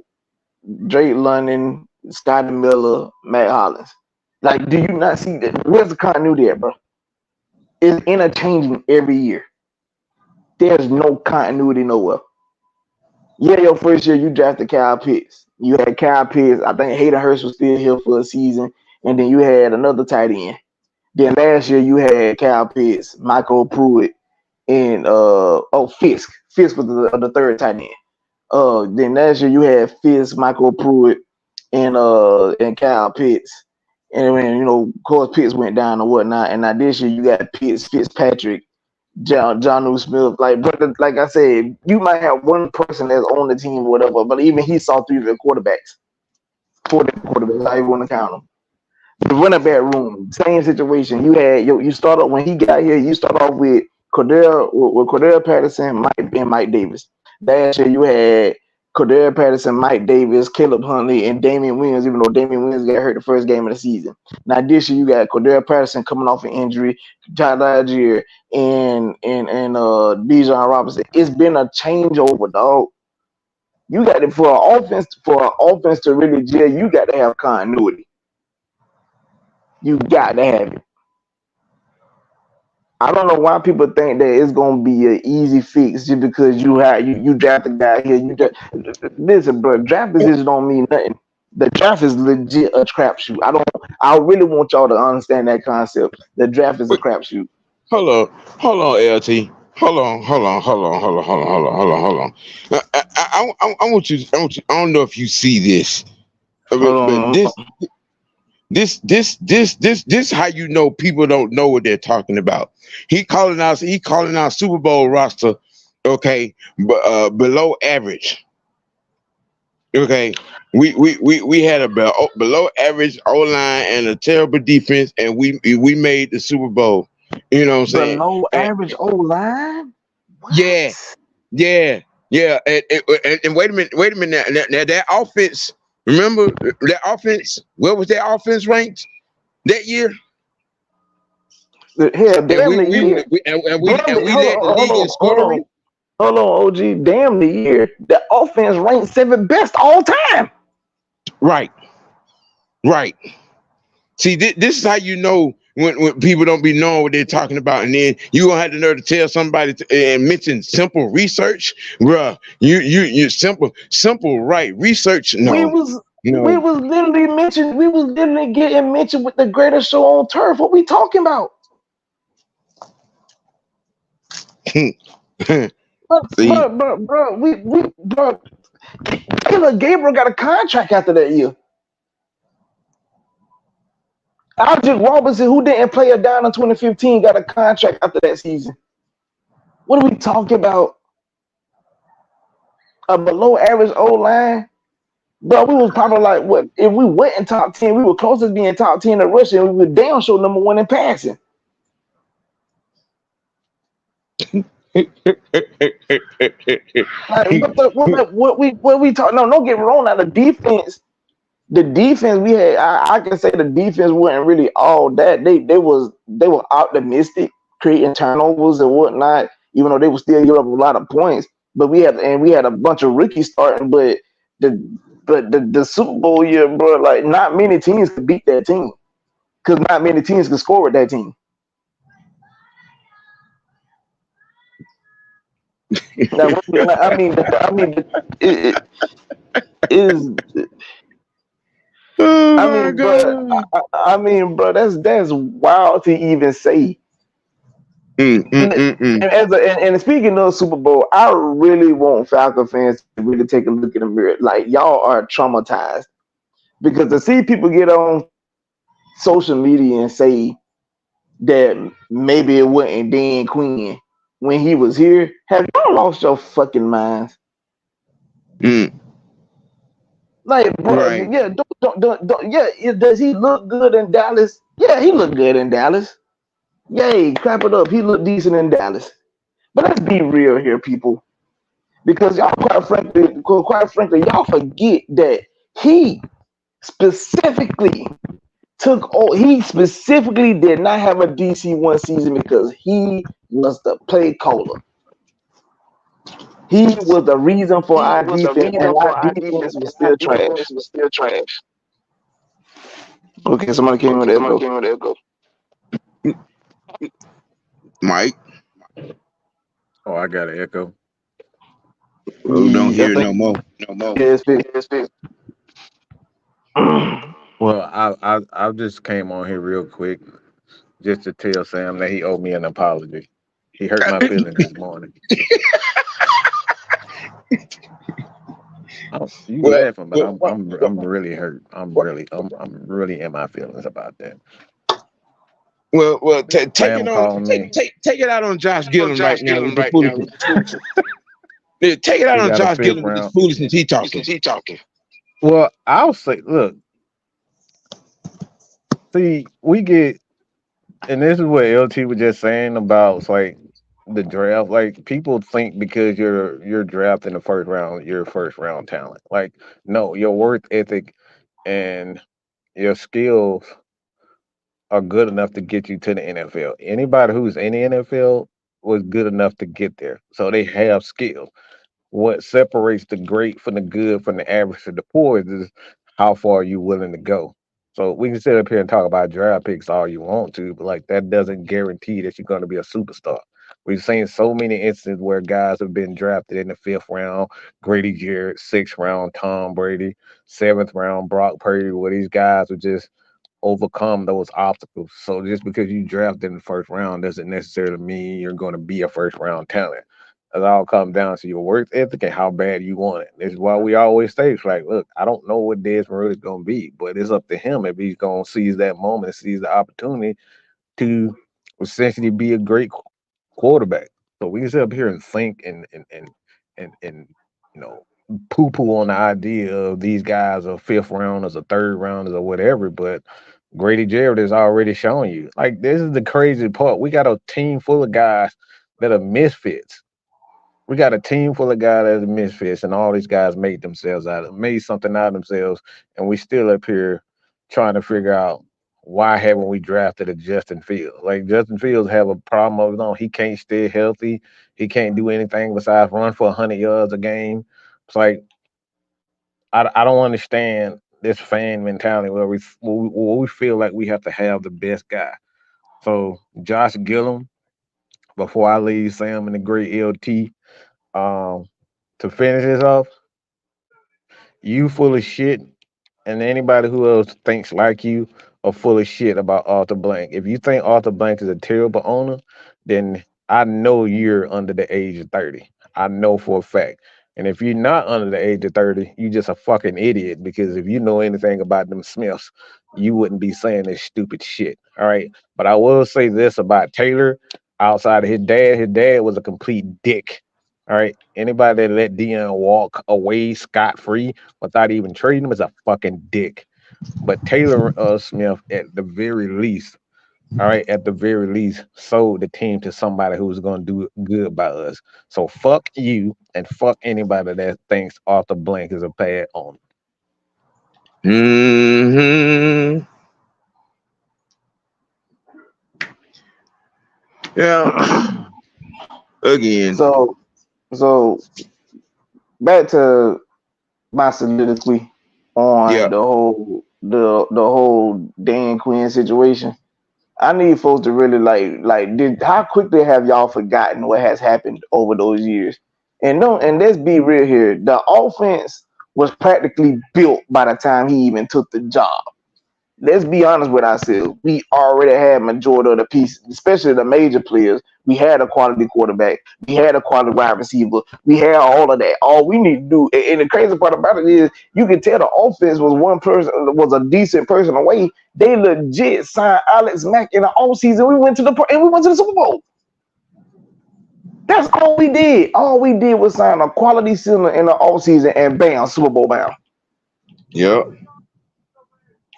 Drake London, Scotty Miller, Matt Hollins. Like, do you not see that? Where's the continuity at, bro? It's interchanging every year. There's no continuity nowhere. Yeah, your first year, you drafted Kyle Pitts. You had Kyle Pitts. I think Hayden Hurst was still here for a season. And then you had another tight end. Then last year, you had Kyle Pitts, Michael Pruitt, and Fisk. Fisk was the third tight end. Then last year you had Fisk, Michael Pruitt, and Kyle Pitts. And when of course Pitts went down and whatnot. And now this year you got Pitts, Fitzpatrick, John Smith. Like I said, you might have one person that's on the team or whatever, but even he saw 3 of the quarterbacks. 4 different quarterbacks, I even want to count them. The running back room, same situation. You start off when he got here. You start off with Cordell Patterson, Mike Davis. Last year you had Cordell Patterson, Mike Davis, Caleb Huntley, and Damian Williams. Even though Damian Williams got hurt the first game of the season. Now this year you got Cordell Patterson coming off an injury, Tyler Algier, and Bijan Robinson. It's been a changeover, dog. You got it for an offense to really gel. You got to have continuity. You got to have it. I don't know why people think that it's gonna be an easy fix just because you draft a guy here. Listen, bro. Draft position don't mean nothing. The draft is legit a crapshoot. I really want y'all to understand that concept. The draft is a crapshoot. Hold on, LT. Hold on. I want you. I don't know if you see this, but this how you know people don't know what they're talking about. He calling out Super Bowl roster, okay, below average. Okay, we had a below average O line and a terrible defense, and we made the Super Bowl. You know what I'm saying? Below average O line. Yeah. And wait a minute. Now that offense. Remember that offense? Where was that offense ranked that year? Hell, damn the year. We led the league in scoring. Hold on, OG. Damn the year. The offense ranked 7th best all time. Right. See, this is how you know when people don't be knowing what they're talking about, and then you gonna have the nerve to tell somebody and mention simple research, bruh. You simple right research. No, we was literally getting mentioned with the greatest show on turf. What we talking about? Bro, Killer Gabriel got a contract after that year. Algic Robinson, who didn't play a down in 2015, got a contract after that season. What are we talking about? A below average O line? Bro, we was probably like what if we went in top 10, we were closest to being top 10 in rushing, and we were down show number one in passing. Like what we talk? No, don't get me wrong. Now the defense we had, I can say the defense wasn't really all that. They were optimistic, creating turnovers and whatnot. Even though they were still giving up a lot of points, but we had a bunch of rookies starting. The the Super Bowl year, bro, like not many teams could beat that team because not many teams could score with that team. Now, it is. Oh I my mean, bro. god. Bro, that's wild to even say. Mm, mm, And, mm, mm. and speaking of Super Bowl, I really want Falcon fans to really take a look in the mirror. Like y'all are traumatized because to see people get on social media and say that maybe it wasn't Dan Quinn when he was here, have y'all lost your fucking minds? Mm. Like, bro, Right. yeah, yeah. Does he look good in Dallas? Yeah, he looked good in Dallas. Yay, clap it up. He looked decent in Dallas. But let's be real here, people, because y'all, quite frankly, y'all forget that he specifically he specifically did not have a DC one season because he was the play caller. He was the reason for He our was the defense, reason and for our our defense defense, was and our still defense trash. was still trash. Okay, somebody came with Okay, that somebody go. came with that go. Mike. Oh, I got an echo. Oh, don't I hear it think no more. No more. yeah, it's fixed. Yes, yes. Well, I just came on here real quick just to tell Sam that he owed me an apology. He hurt my feelings this morning. You well, laughing, but well, I'm really hurt. I'm really in my feelings about that. take it Sam on. called me. Take it out on Josh On Gillum right Josh now Gillum with the right now with foolishness. the foolishness. Yeah, take it out He on got a Josh fifth Gillum with this round. foolishness he talking. Because he talking. Well, I'll say, look, see, we get, and this is what LT was just saying about it's like the draft. Like people think because you're drafted in the first round, you're first round talent. Like no, your work ethic and your skills are good enough to get you to the NFL. Anybody who's in the NFL was good enough to get there, so they have skills. What separates the great from the good from the average to the poor is how far are you willing to go. So we can sit up here and talk about draft picks all you want to, but like that doesn't guarantee that you're going to be a superstar. We've seen so many instances where guys have been drafted in the fifth round, Grady Jarrett, sixth round, Tom Brady, seventh round, Brock Purdy, where these guys are just overcome those obstacles. So just because you drafted in the first round doesn't necessarily mean you're going to be a first round talent. It all comes down to your work ethic and how bad you want it. This is why we always say, it's like, look, I don't know what Desmond really is going to be, but it's up to him if he's going to seize that moment, seize the opportunity to essentially be a great quarterback. So we can sit up here and think and you know poo poo on the idea of these guys are fifth rounders or third rounders or whatever, but Grady Jarrett has already shown you. Like this is the crazy part. We got a team full of guys that are misfits. We got a team full of guys that are misfits, and all these guys made something out of themselves, and we still up here trying to figure out why haven't we drafted a Justin Fields? Like Justin Fields have a problem of his own. He can't stay healthy. He can't do anything besides run for 100 yards a game. It's like I don't understand this fan mentality where we feel like we have to have the best guy. So Josh Gillum, before I leave Sam and the great LT, um, to finish this off, you full of shit, and anybody who else thinks like you are full of shit about Arthur Blank. If you think Arthur Blank is a terrible owner, then I know you're under the age of 30. I know for a fact. And if you're not under the age of 30, you just a fucking idiot because if you know anything about them Smiths, you wouldn't be saying this stupid shit. All right. But I will say this about Taylor outside of his dad was a complete dick. All right. Anybody that let Dion walk away scot free without even trading him is a fucking dick. But Taylor Smith, at the very least, all right, at the very least, sold the team to somebody who's going to do good by us. So fuck you and fuck anybody that thinks Arthur Blank is a bad owner. Hmm. Yeah. Again. So so back to my soliloquy on Yeah. the whole Dan Quinn situation. I need folks to really did how quickly have y'all forgotten what has happened over those years? And no, and let's be real here. The offense was practically built by the time he even took the job. Let's be honest with ourselves. We already had majority of the pieces, especially the major players. We had a quality quarterback. We had a quality wide receiver. We had all of that. All we need to do, and the crazy part about it is, you can tell the offense was one person, was a decent person away. They legit signed Alex Mack in the offseason. We went to the Super Bowl. That's all we did. All we did was sign a quality center in the offseason, and bam, Super Bowl bound. Yep.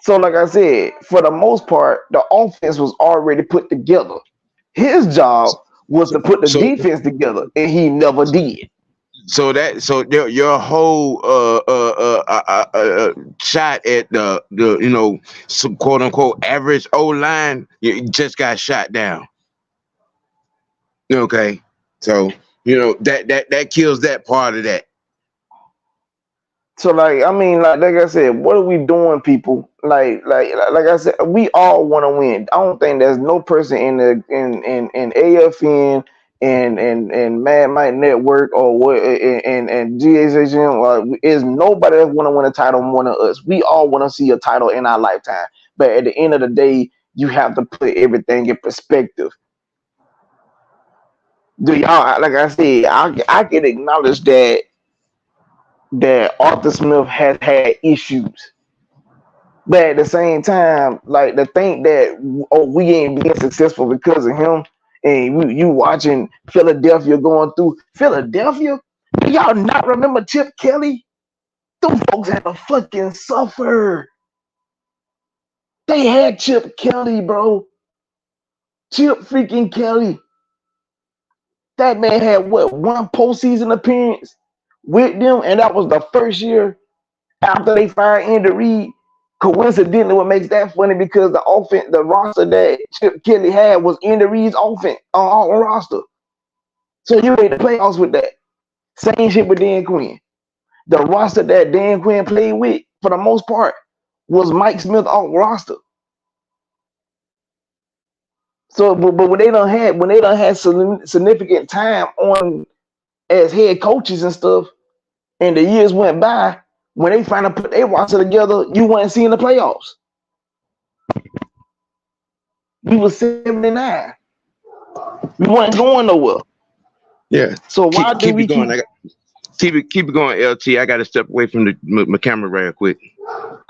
So, like I said, for the most part, the offense was already put together. His job was to put the So defense together, and he never did. your whole shot at the some quote unquote average O line just got shot down. Okay, so that kills that part of that. So, like, I mean, like I said, what are we doing, people? Like I said, we all want to win. I don't think there's no person in the in AFN and Mad Mike Network or what and GHM is nobody that want to win a title more than us. We all want to see a title in our lifetime, but at the end of the day, you have to put everything in perspective. Do y'all, like I said, I can acknowledge that Arthur Smith has had issues. But at the same time, like to think that we ain't being successful because of him, and you watching Philadelphia going through Philadelphia, do y'all not remember Chip Kelly? Them folks had to fucking suffer. They had Chip Kelly, bro. Chip freaking Kelly. That man had what, one postseason appearance with them, and that was the first year after they fired Andy Reid. Coincidentally, what makes that funny because the offense, the roster that Chip Kelly had was Andy Reid's offense on roster. So you made the playoffs with that. Same shit with Dan Quinn. The roster that Dan Quinn played with, for the most part, was Mike Smith on roster. So, but when they don't had significant time on as head coaches and stuff, and the years went by, when they finally put their roster together, you weren't seeing the playoffs. We was 79. We weren't going nowhere. Yeah. So why do Keep it we going. keep? Keep it going, LT. I got to step away from my camera real quick.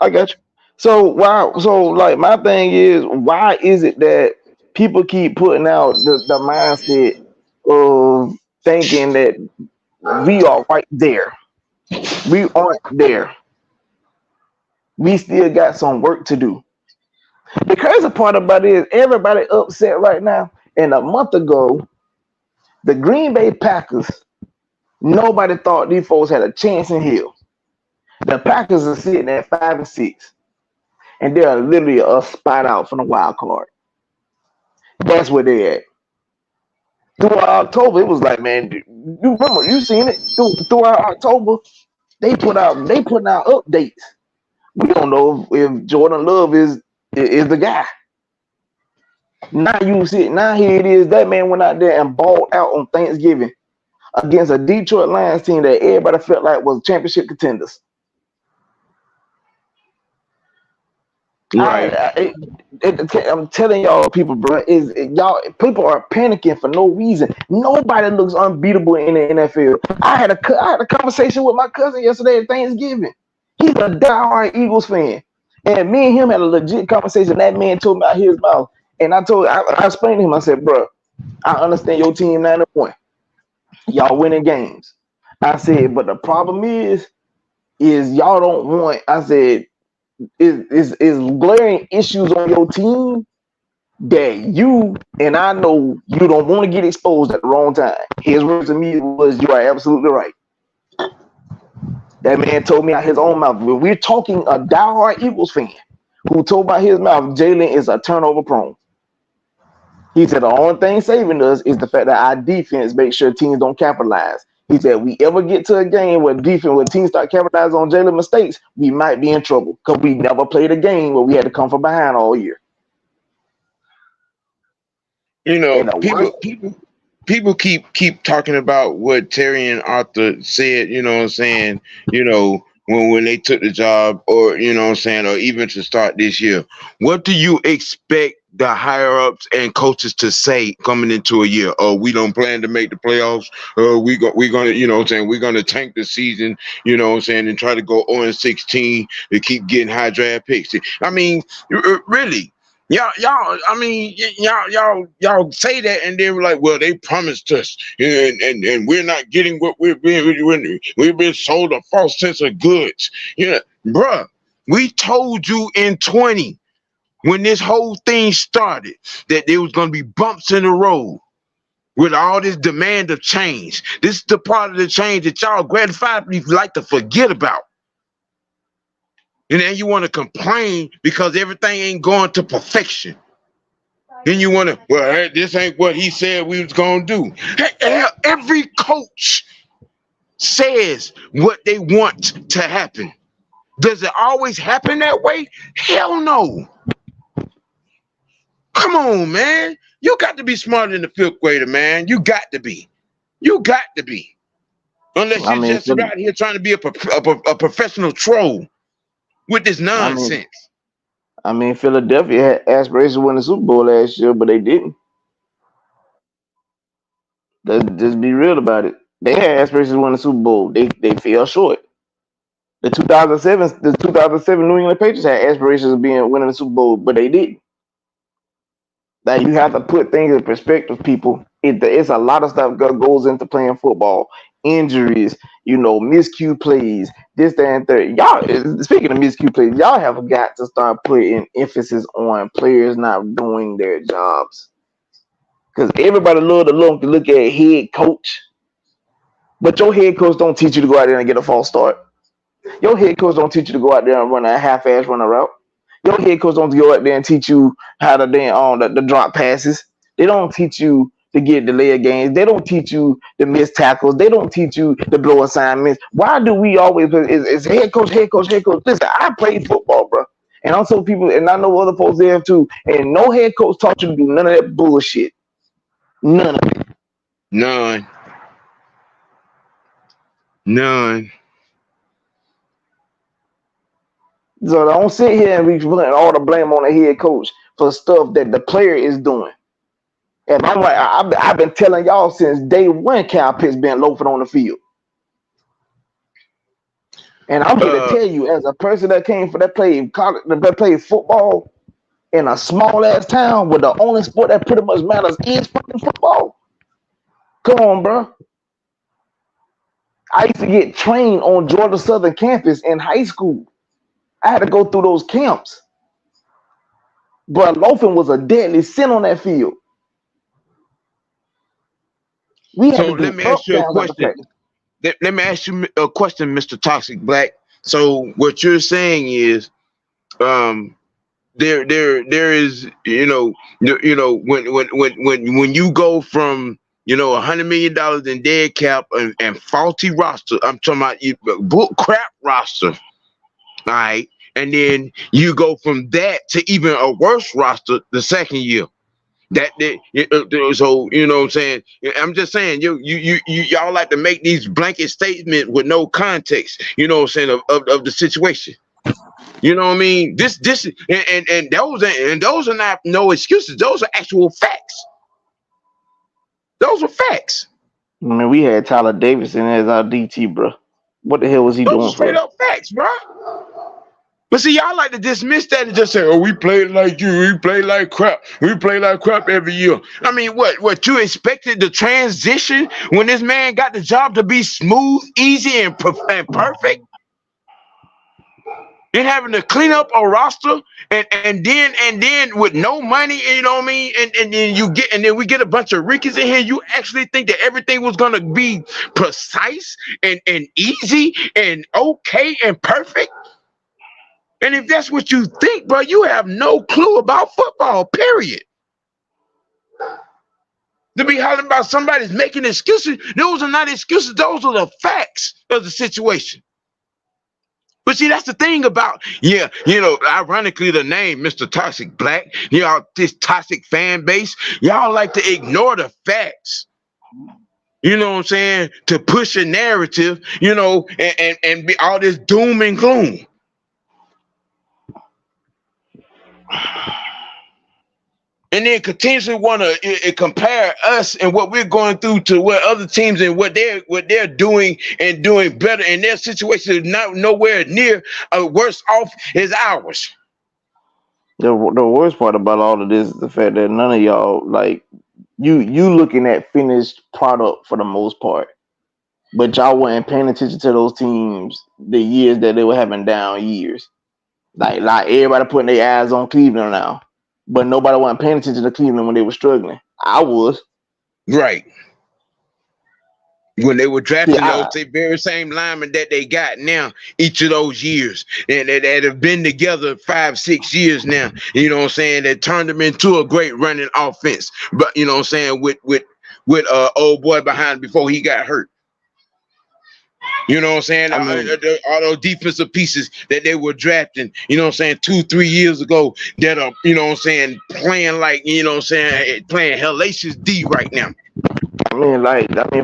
I got you. So why? So like my thing is, why is it that people keep putting out the mindset of thinking that we are right there? We aren't there. We still got some work to do. The crazy part about it is everybody upset right now. And a month ago, the Green Bay Packers, nobody thought these folks had a chance in hell. The Packers are sitting at 5-6, and they're literally a spot out from the wild card. That's where they're at. Throughout October, it was like, man, you remember, you seen it throughout October. They putting out updates. We don't know if Jordan Love is the guy. Now you see, now here it is. That man went out there and balled out on Thanksgiving against a Detroit Lions team that everybody felt like was championship contenders. Right. I'm telling y'all, people, bro, y'all people are panicking for no reason. Nobody looks unbeatable in the NFL. I had a conversation with my cousin yesterday at Thanksgiving. He's a diehard Eagles fan, and me and him had a legit conversation. That man told me out his mouth, and I explained to him. I said, bro, I understand your team 9-1. Y'all winning games. I said, but the problem is y'all don't want. I said, is glaring issues on your team that you and I know you don't want to get exposed at the wrong time. His words to me was, "You are absolutely right." That man told me out his own mouth. When we're talking a diehard Eagles fan who told by his mouth Jalen is a turnover prone. He said the only thing saving us is the fact that our defense makes sure teams don't capitalize. He said we ever get to a game where teams start capitalizing on Jalen mistakes, we might be in trouble because we never played a game where we had to come from behind all year. You And know, the worst, people keep talking about what Terry and Arthur said, you know what I'm saying, when they took the job, or you know what I'm saying, or even to start this year. What do you expect the higher ups and coaches to say coming into a year? Oh, we don't plan to make the playoffs, or we're gonna, you know what I'm saying, we're gonna tank the season, you know what I'm saying, and try to go 0-16 to keep getting high draft picks. I mean, really. Y'all, I mean, y'all say that, and they were like, well, they promised us, and we're not getting what we've been sold a false sense of goods. Bruh, we told you in 20 when this whole thing started that there was gonna be bumps in the road with all this demand of change. This is the part of the change that y'all gratifiably like to forget about. And then you want to complain because everything ain't going to perfection. Then you want to, well, hey, this ain't what he said we was going to do. Hey, every coach says what they want to happen. Does it always happen that way? Hell no. Come on, man. You got to be smarter than the fifth grader, man. You got to be. You got to be. Unless I you're mean, just out here trying to be a professional troll with this I mean, nonsense. Philadelphia had aspirations to win the Super Bowl last year, but they didn't. Let's just be real about it. They had aspirations to win the Super Bowl. They fell short. The 2007 New England Patriots had aspirations of winning the Super Bowl, but they didn't. That you have to put things in perspective, people. It's a lot of stuff goes into playing football. Injuries, miscue plays, this, that, and third. Y'all, speaking of miscue plays, y'all have got to start putting emphasis on players not doing their jobs. Because everybody love to look at head coach, but your head coach don't teach you to go out there and get a false start. Your head coach don't teach you to go out there and run a half-ass run a route. Your head coach don't go out there and teach you how to the drop passes. They don't teach you to get delay games. They don't teach you to miss tackles. They don't teach you to blow assignments. Why do we always is head coach, head coach, head coach? Listen, I played football, bro. And also people, and I know other folks there too. And no head coach taught you to do none of that bullshit. None of it. None. None. So don't sit here and be putting all the blame on the head coach for stuff that the player is doing. And I'm like, I've been telling y'all since day one, Cal Pitts been loafing on the field. And I'm here to Uh, tell you, as a person that came from that played football in a small ass town where the only sport that pretty much matters is fucking football. Come on, bro. I used to get trained on Georgia Southern campus in high school. I had to go through those camps. But loafing was a deadly sin on that field. We had so to let do me up ask you a downs after question. practice. Let me ask you a question, Mr. Toxic Black. So what you're saying is, um, there is, when you go from, $100 million in dead cap and faulty roster. I'm talking about book crap roster. All right. And then you go from that to even a worse roster the second year. So you know what I'm saying. I'm just saying y'all like to make these blanket statements with no context. You know what I'm saying of the situation. You know what I mean. This and those are not no excuses. Those are actual facts. Those are facts. I mean, we had Tyler Davidson as our DT, bro. What the hell was he Those are doing straight for us? up facts, bro. But see, y'all like to dismiss that and just say, "Oh, we played like you. We play like crap. We play like crap every year." I mean, what you expected the transition when this man got the job to be smooth, easy, and perfect, and having to clean up a roster, and then with no money, you know what I mean? And then and then we get a bunch of rookies in here. You actually think that everything was gonna be precise and easy and okay and perfect? And if that's what you think, bro, you have no clue about football, period. To be hollering about somebody's making excuses, those are not excuses, those are the facts of the situation. But see, that's the thing about, yeah, ironically, the name Mr. Toxic Black, this toxic fan base, y'all like to ignore the facts. You know what I'm saying? To push a narrative, and be all this doom and gloom. And then continuously want to compare us and what we're going through to what other teams and what they're doing and doing better, and their situation is not nowhere near worse off as ours. The worst part about all of this is the fact that none of y'all like you looking at finished product for the most part, but y'all weren't paying attention to those teams the years that they were having down years. Like everybody putting their eyes on Cleveland now, but nobody wasn't paying attention to Cleveland when they were struggling. I was. Right. When they were drafting those Yeah, very same linemen that they got now, each of those years, and that have been together 5-6 years now, you know what I'm saying, that turned them into a great running offense. But you know what I'm saying, with old boy behind before he got hurt. You know what I'm saying? I mean, All those defensive pieces that they were drafting, you know what I'm saying, 2-3 years ago that are, you know what I'm saying, playing like, you know what I'm saying, playing hellacious D right now.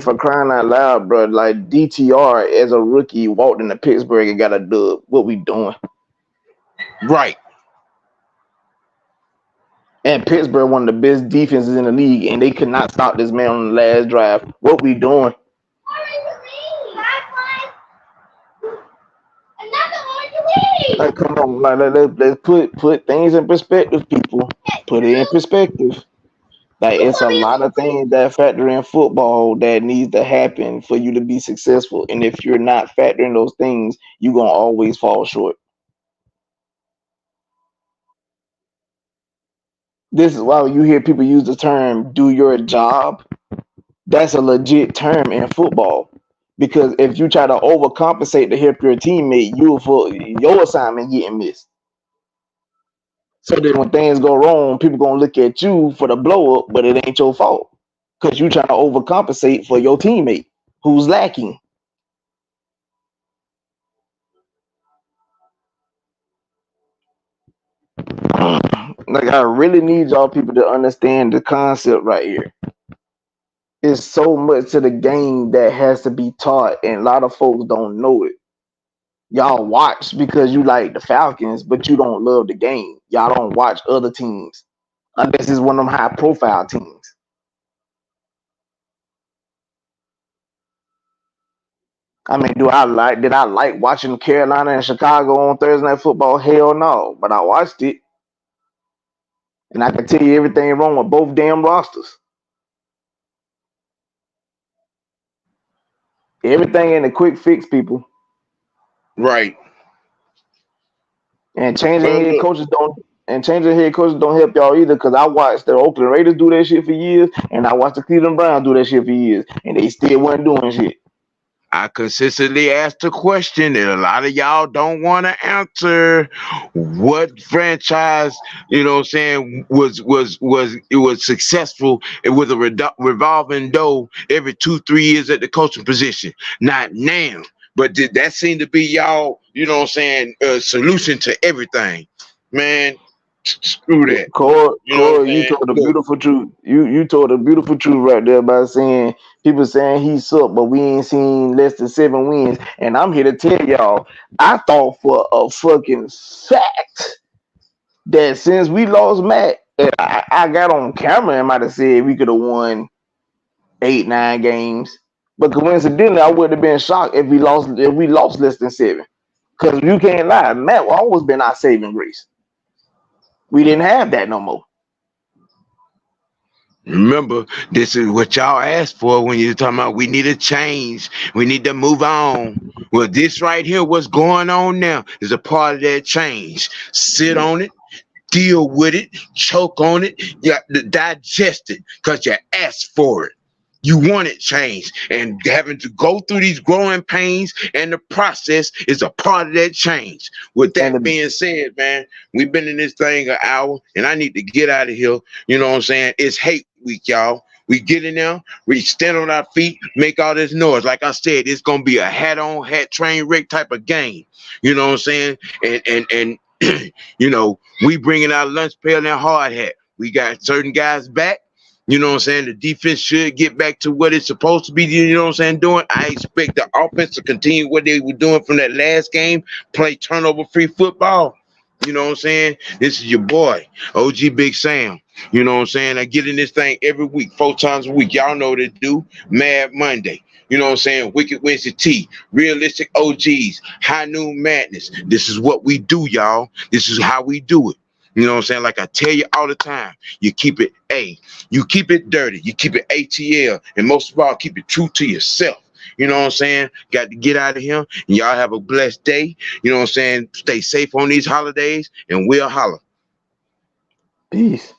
for crying out loud, bro. Like DTR as a rookie walked into Pittsburgh and got a dub. What we doing? Right. And Pittsburgh, one of the best defenses in the league, and they could not stop this man on the last drive. What we doing? Like, come on, let's put things in perspective, people. Put it in perspective. Like, it's a lot of things that factor in football that needs to happen for you to be successful. And if you're not factoring those things, you're gonna always fall short. This is why you hear people use the term "do your job." That's a legit term in football. Because if you try to overcompensate to help your teammate, your assignment getting missed. So then when things go wrong, people gonna look at you for the blow up, but it ain't your fault. Because you trying to overcompensate for your teammate who's lacking. Like, I really need y'all people to understand the concept right here. It's so much to the game that has to be taught, and a lot of folks don't know it. Y'all watch because you like the Falcons, but you don't love the game. Y'all don't watch other teams unless it's one of them high profile teams. I mean, did I like watching Carolina and Chicago on Thursday Night Football? Hell no. But I watched it. And I can tell you everything wrong with both damn rosters. Everything in a quick fix, people. Right. And Well, look, changing head coaches don't help y'all either, because I watched the Oakland Raiders do that shit for years, and I watched the Cleveland Browns do that shit for years, and they still wasn't doing shit. I consistently ask the question that a lot of y'all don't want to answer. What franchise, you know what I'm saying, was successful with a revolving door every 2-3 years at the coaching position? Not now. But did that seem to be y'all, you know what I'm saying, solution to everything? Man, screw that. You know what I'm Corey, you saying? told the Look, beautiful truth. You told the beautiful truth right there by saying people saying he sucked, but we ain't seen less than 7 wins. And I'm here to tell y'all, I thought for a fucking fact that since we lost Matt, and I got on camera and might have said we could have won 8-9 games. But coincidentally, I would have been shocked if we lost less than 7. Because you can't lie, Matt always been our saving grace. We didn't have that no more. Remember, this is what y'all asked for when you're talking about we need a change. We need to move on. Well, this right here, what's going on now, is a part of that change. Sit Yeah. on it, deal with it, choke on it, you got to digest it because you asked for it. You want it changed, and having to go through these growing pains and the process is a part of that change. With And that the, being said, man, we've been in this thing an hour, and I need to get out of here. You know what I'm saying? It's hate week, y'all. We get in there, we stand on our feet, make all this noise. Like I said, it's gonna be a hat on, hat train wreck type of game. You know what I'm saying? And you know, we bringing our lunch pail and hard hat. We got certain guys back. You know what I'm saying? The defense should get back to what it's supposed to be, you know what I'm saying, doing. I expect the offense to continue what they were doing from that last game, play turnover-free football. You know what I'm saying? This is your boy, OG Big Sam. You know what I'm saying? I get in this thing every week, 4 times a week. Y'all know what it do. Mad Monday. You know what I'm saying? Wicked Wednesday T, Realistic OGs, High Noon Madness. This is what we do, y'all. This is how we do it. You know what I'm saying? Like I tell you all the time, you keep it A. You keep it dirty. You keep it ATL. And most of all, keep it true to yourself. You know what I'm saying? Got to get out of here. And y'all have a blessed day. You know what I'm saying? Stay safe on these holidays, and we'll holler. peace.